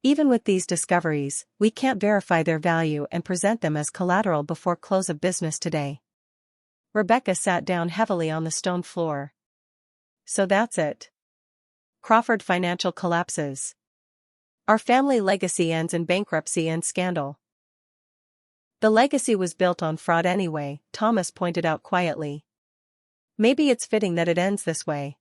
Even with these discoveries, we can't verify their value and present them as collateral before close of business today. Rebecca sat down heavily on the stone floor. So that's it. Crawford Financial collapses. Our family legacy ends in bankruptcy and scandal. The legacy was built on fraud anyway, Thomas pointed out quietly. Maybe it's fitting that it ends this way.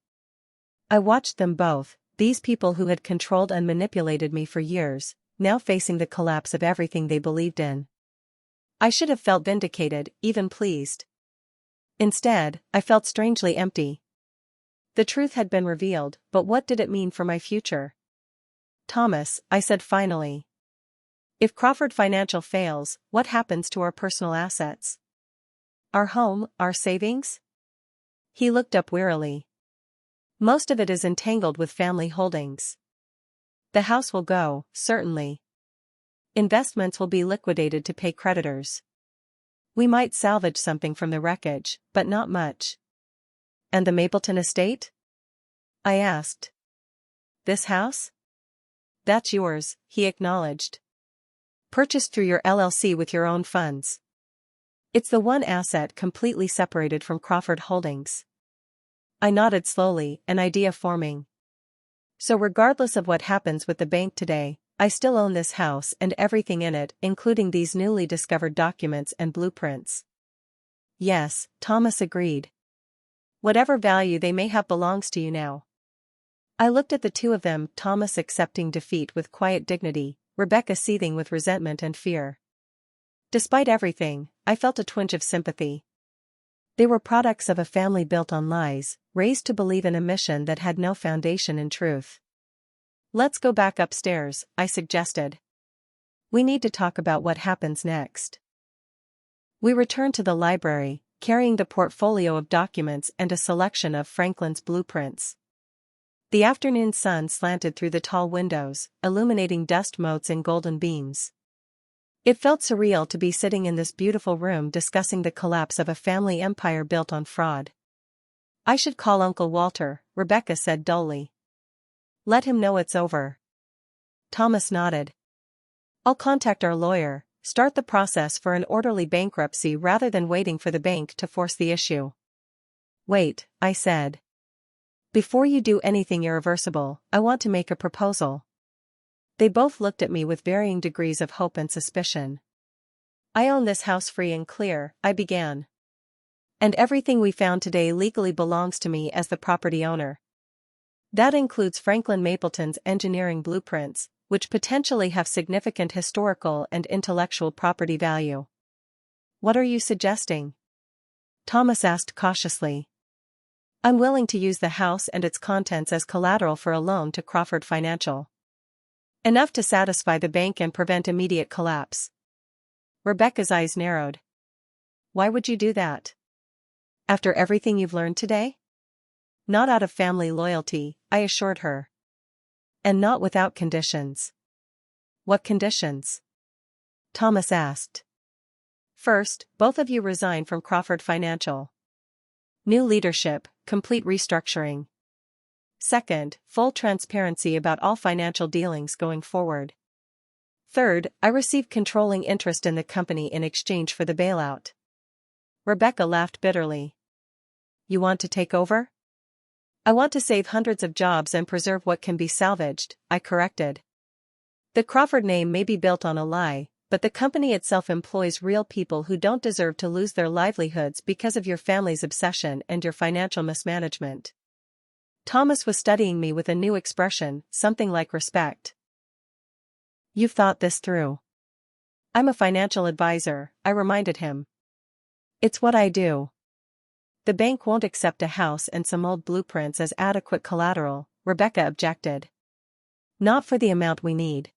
I watched them both, these people who had controlled and manipulated me for years, now facing the collapse of everything they believed in. I should have felt vindicated, even pleased. Instead, I felt strangely empty. The truth had been revealed, but what did it mean for my future? Thomas, I said finally. If Crawford Financial fails, what happens to our personal assets? Our home, our savings? He looked up wearily. Most of it is entangled with family holdings. The house will go, certainly. Investments will be liquidated to pay creditors. We might salvage something from the wreckage, but not much. And the Mapleton Estate? I asked. This house? That's yours, he acknowledged. Purchased through your LLC with your own funds. It's the one asset completely separated from Crawford Holdings. I nodded slowly, an idea forming. So regardless of what happens with the bank today, I still own this house and everything in it, including these newly discovered documents and blueprints. Yes, Thomas agreed. Whatever value they may have belongs to you now. I looked at the two of them, Thomas accepting defeat with quiet dignity, Rebecca seething with resentment and fear. Despite everything, I felt a twinge of sympathy. They were products of a family built on lies, raised to believe in a mission that had no foundation in truth. Let's go back upstairs, I suggested. We need to talk about what happens next. We returned to the library, carrying the portfolio of documents and a selection of Franklin's blueprints. The afternoon sun slanted through the tall windows, illuminating dust motes in golden beams. It felt surreal to be sitting in this beautiful room discussing the collapse of a family empire built on fraud. I should call Uncle Walter, Rebecca said dully. Let him know it's over. Thomas nodded. I'll contact our lawyer, start the process for an orderly bankruptcy rather than waiting for the bank to force the issue. Wait, I said. Before you do anything irreversible, I want to make a proposal. They both looked at me with varying degrees of hope and suspicion. I own this house free and clear, I began. And everything we found today legally belongs to me as the property owner. That includes Franklin Mapleton's engineering blueprints, which potentially have significant historical and intellectual property value. What are you suggesting? Thomas asked cautiously. I'm willing to use the house and its contents as collateral for a loan to Crawford Financial. Enough to satisfy the bank and prevent immediate collapse. Rebecca's eyes narrowed. Why would you do that? After everything you've learned today? Not out of family loyalty, I assured her. And not without conditions. What conditions? Thomas asked. First, both of you resign from Crawford Financial. New leadership, complete restructuring. Second, full transparency about all financial dealings going forward. Third, I receive controlling interest in the company in exchange for the bailout. Rebecca laughed bitterly. You want to take over? I want to save hundreds of jobs and preserve what can be salvaged, I corrected. The Crawford name may be built on a lie, but the company itself employs real people who don't deserve to lose their livelihoods because of your family's obsession and your financial mismanagement. Thomas was studying me with a new expression, something like respect. You've thought this through. I'm a financial advisor, I reminded him. It's what I do. The bank won't accept a house and some old blueprints as adequate collateral, Rebecca objected. Not for the amount we need.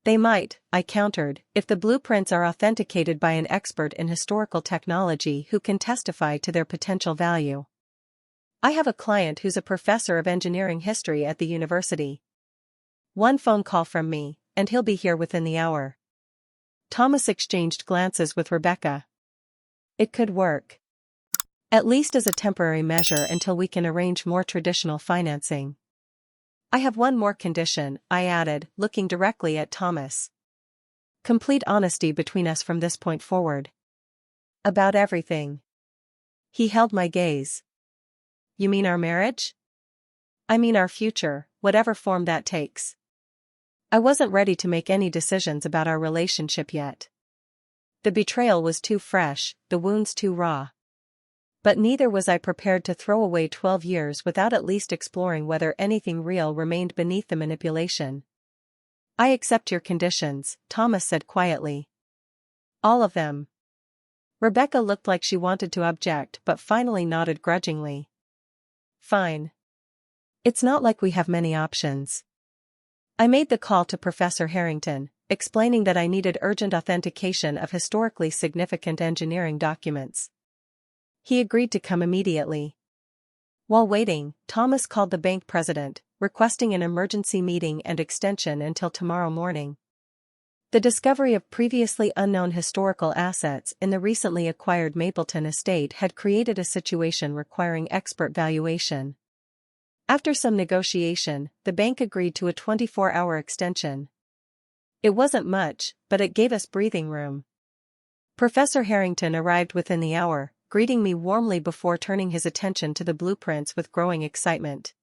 They might, I countered, if the blueprints are authenticated by an expert in historical technology who can testify to their potential value. I have a client who's a professor of engineering history at the university. One phone call from me, and he'll be here within the hour. Thomas exchanged glances with Rebecca. It could work. At least as a temporary measure until we can arrange more traditional financing. I have one more condition, I added, looking directly at Thomas. Complete honesty between us from this point forward. About everything. He held my gaze. You mean our marriage? I mean our future, whatever form that takes. I wasn't ready to make any decisions about our relationship yet. The betrayal was too fresh, the wounds too raw. But neither was I prepared to throw away 12 years without at least exploring whether anything real remained beneath the manipulation. I accept your conditions, Thomas said quietly. All of them. Rebecca looked like she wanted to object but finally nodded grudgingly. Fine. It's not like we have many options. I made the call to Professor Harrington, explaining that I needed urgent authentication of historically significant engineering documents. He agreed to come immediately. While waiting, Thomas called the bank president, requesting an emergency meeting and extension until tomorrow morning. The discovery of previously unknown historical assets in the recently acquired Mapleton Estate had created a situation requiring expert valuation. After some negotiation, the bank agreed to a 24-hour extension. It wasn't much, but it gave us breathing room. Professor Harrington arrived within the hour, greeting me warmly before turning his attention to the blueprints with growing excitement.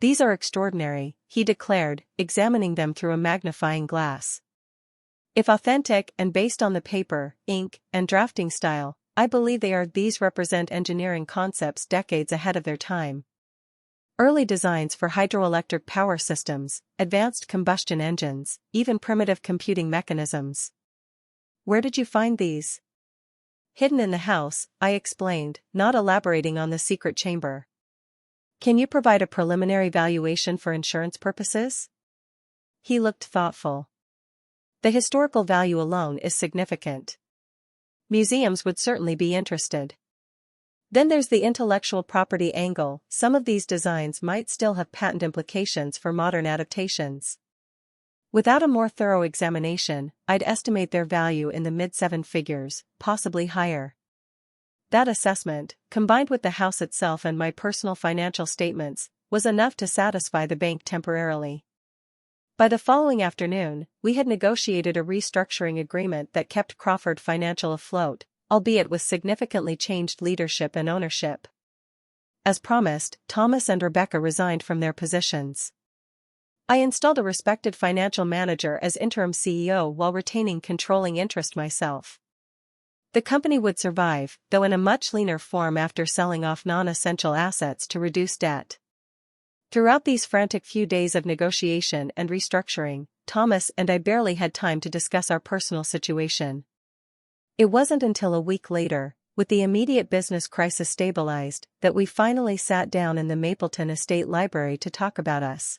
These are extraordinary, he declared, examining them through a magnifying glass. If authentic and based on the paper, ink, and drafting style, I believe these represent engineering concepts decades ahead of their time. Early designs for hydroelectric power systems, advanced combustion engines, even primitive computing mechanisms. Where did you find these? Hidden in the house, I explained, not elaborating on the secret chamber. Can you provide a preliminary valuation for insurance purposes? He looked thoughtful. The historical value alone is significant. Museums would certainly be interested. Then there's the intellectual property angle. Some of these designs might still have patent implications for modern adaptations. Without a more thorough examination, I'd estimate their value in the mid-seven figures, possibly higher. That assessment, combined with the house itself and my personal financial statements, was enough to satisfy the bank temporarily. By the following afternoon, we had negotiated a restructuring agreement that kept Crawford Financial afloat, albeit with significantly changed leadership and ownership. As promised, Thomas and Rebecca resigned from their positions. I installed a respected financial manager as interim CEO while retaining controlling interest myself. The company would survive, though in a much leaner form after selling off non-essential assets to reduce debt. Throughout these frantic few days of negotiation and restructuring, Thomas and I barely had time to discuss our personal situation. It wasn't until a week later, with the immediate business crisis stabilized, that we finally sat down in the Mapleton Estate library to talk about us.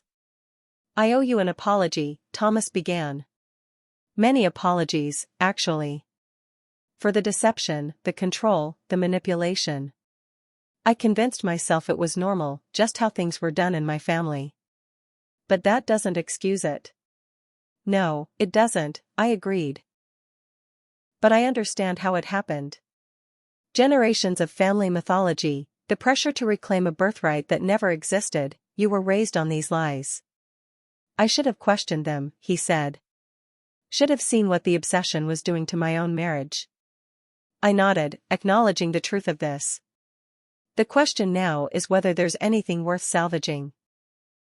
I owe you an apology, Thomas began. Many apologies, actually. For the deception, the control, the manipulation. I convinced myself it was normal, just how things were done in my family. But that doesn't excuse it. No, it doesn't, I agreed. But I understand how it happened. Generations of family mythology, the pressure to reclaim a birthright that never existed, you were raised on these lies. I should have questioned them, he said. Should have seen what the obsession was doing to my own marriage. I nodded, acknowledging the truth of this. The question now is whether there's anything worth salvaging.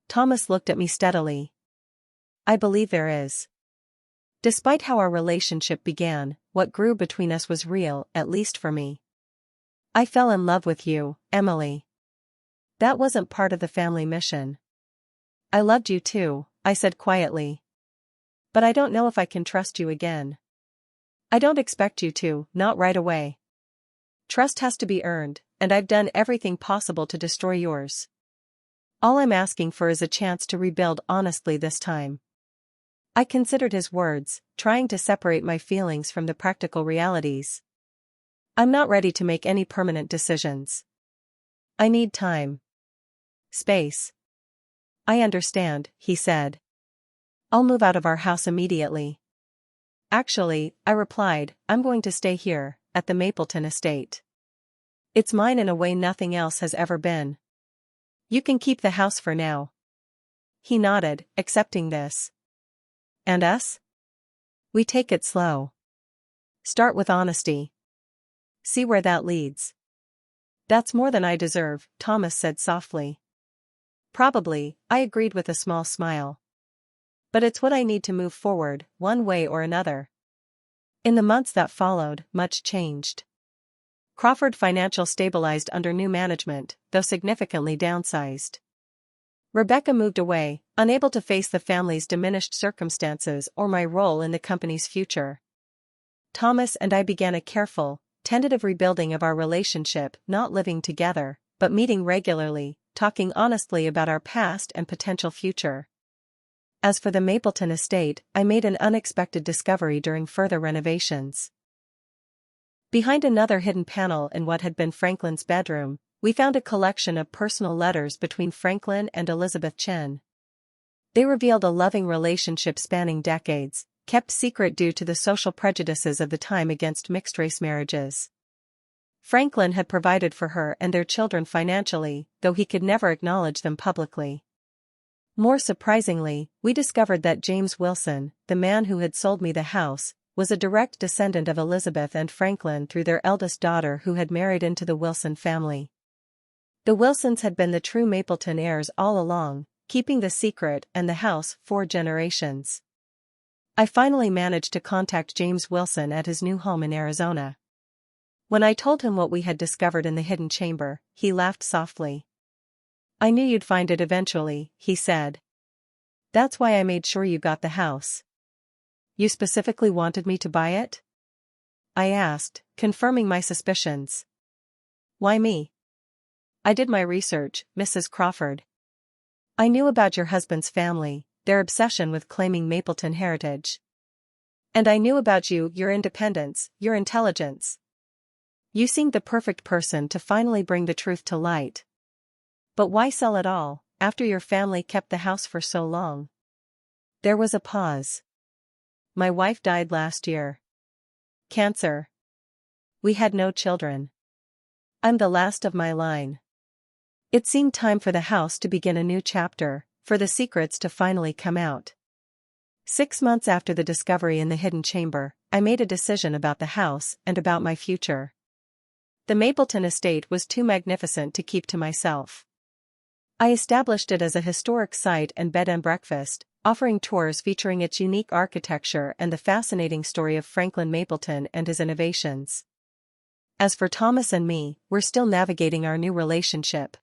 Thomas looked at me steadily. I believe there is. Despite how our relationship began, what grew between us was real, at least for me. I fell in love with you, Emily. That wasn't part of the family mission. I loved you too, I said quietly. But I don't know if I can trust you again. I don't expect you to, not right away. Trust has to be earned, and I've done everything possible to destroy yours. All I'm asking for is a chance to rebuild honestly this time. I considered his words, trying to separate my feelings from the practical realities. I'm not ready to make any permanent decisions. I need time. Space. I understand, he said. I'll move out of our house immediately. Actually, I replied, I'm going to stay here, at the Mapleton Estate. It's mine in a way nothing else has ever been. You can keep the house for now. He nodded, accepting this. And us? We take it slow. Start with honesty. See where that leads. That's more than I deserve, Thomas said softly. Probably, I agreed with a small smile. But it's what I need to move forward, one way or another. In the months that followed, much changed. Crawford Financial stabilized under new management, though significantly downsized. Rebecca moved away, unable to face the family's diminished circumstances or my role in the company's future. Thomas and I began a careful, tentative rebuilding of our relationship, not living together, but meeting regularly, talking honestly about our past and potential future. As for the Mapleton Estate, I made an unexpected discovery during further renovations. Behind another hidden panel in what had been Franklin's bedroom, we found a collection of personal letters between Franklin and Elizabeth Chen. They revealed a loving relationship spanning decades, kept secret due to the social prejudices of the time against mixed-race marriages. Franklin had provided for her and their children financially, though he could never acknowledge them publicly. More surprisingly, we discovered that James Wilson, the man who had sold me the house, was a direct descendant of Elizabeth and Franklin through their eldest daughter who had married into the Wilson family. The Wilsons had been the true Mapleton heirs all along, keeping the secret and the house 4 generations. I finally managed to contact James Wilson at his new home in Arizona. When I told him what we had discovered in the hidden chamber, he laughed softly. I knew you'd find it eventually, he said. That's why I made sure you got the house. You specifically wanted me to buy it? I asked, confirming my suspicions. Why me? I did my research, Mrs. Crawford. I knew about your husband's family, their obsession with claiming Mapleton heritage. And I knew about you, your independence, your intelligence. You seemed the perfect person to finally bring the truth to light. But why sell it all, after your family kept the house for so long? There was a pause. My wife died last year. Cancer. We had no children. I'm the last of my line. It seemed time for the house to begin a new chapter, for the secrets to finally come out. 6 months after the discovery in the hidden chamber, I made a decision about the house and about my future. The Mapleton Estate was too magnificent to keep to myself. I established it as a historic site and bed and breakfast, offering tours featuring its unique architecture and the fascinating story of Franklin Mapleton and his innovations. As for Thomas and me, we're still navigating our new relationship.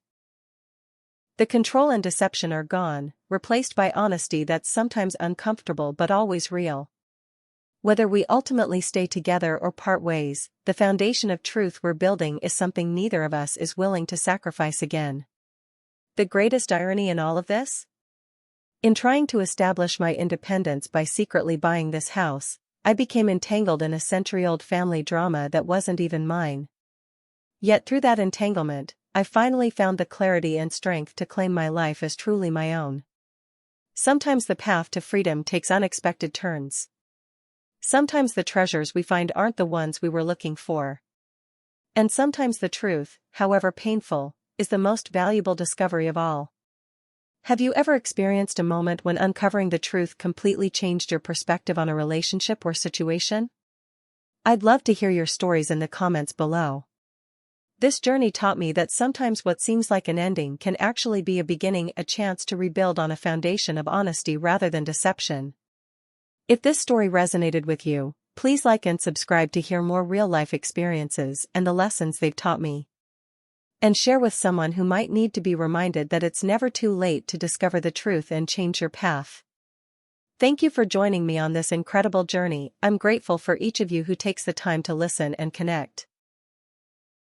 The control and deception are gone, replaced by honesty that's sometimes uncomfortable but always real. Whether we ultimately stay together or part ways, the foundation of truth we're building is something neither of us is willing to sacrifice again. The greatest irony in all of this? In trying to establish my independence by secretly buying this house, I became entangled in a century-old family drama that wasn't even mine. Yet through that entanglement, I finally found the clarity and strength to claim my life as truly my own. Sometimes the path to freedom takes unexpected turns. Sometimes the treasures we find aren't the ones we were looking for. And sometimes the truth, however painful, is the most valuable discovery of all. Have you ever experienced a moment when uncovering the truth completely changed your perspective on a relationship or situation? I'd love to hear your stories in the comments below. This journey taught me that sometimes what seems like an ending can actually be a beginning, a chance to rebuild on a foundation of honesty rather than deception. If this story resonated with you, please like and subscribe to hear more real-life experiences and the lessons they've taught me. And share with someone who might need to be reminded that it's never too late to discover the truth and change your path. Thank you for joining me on this incredible journey. I'm grateful for each of you who takes the time to listen and connect.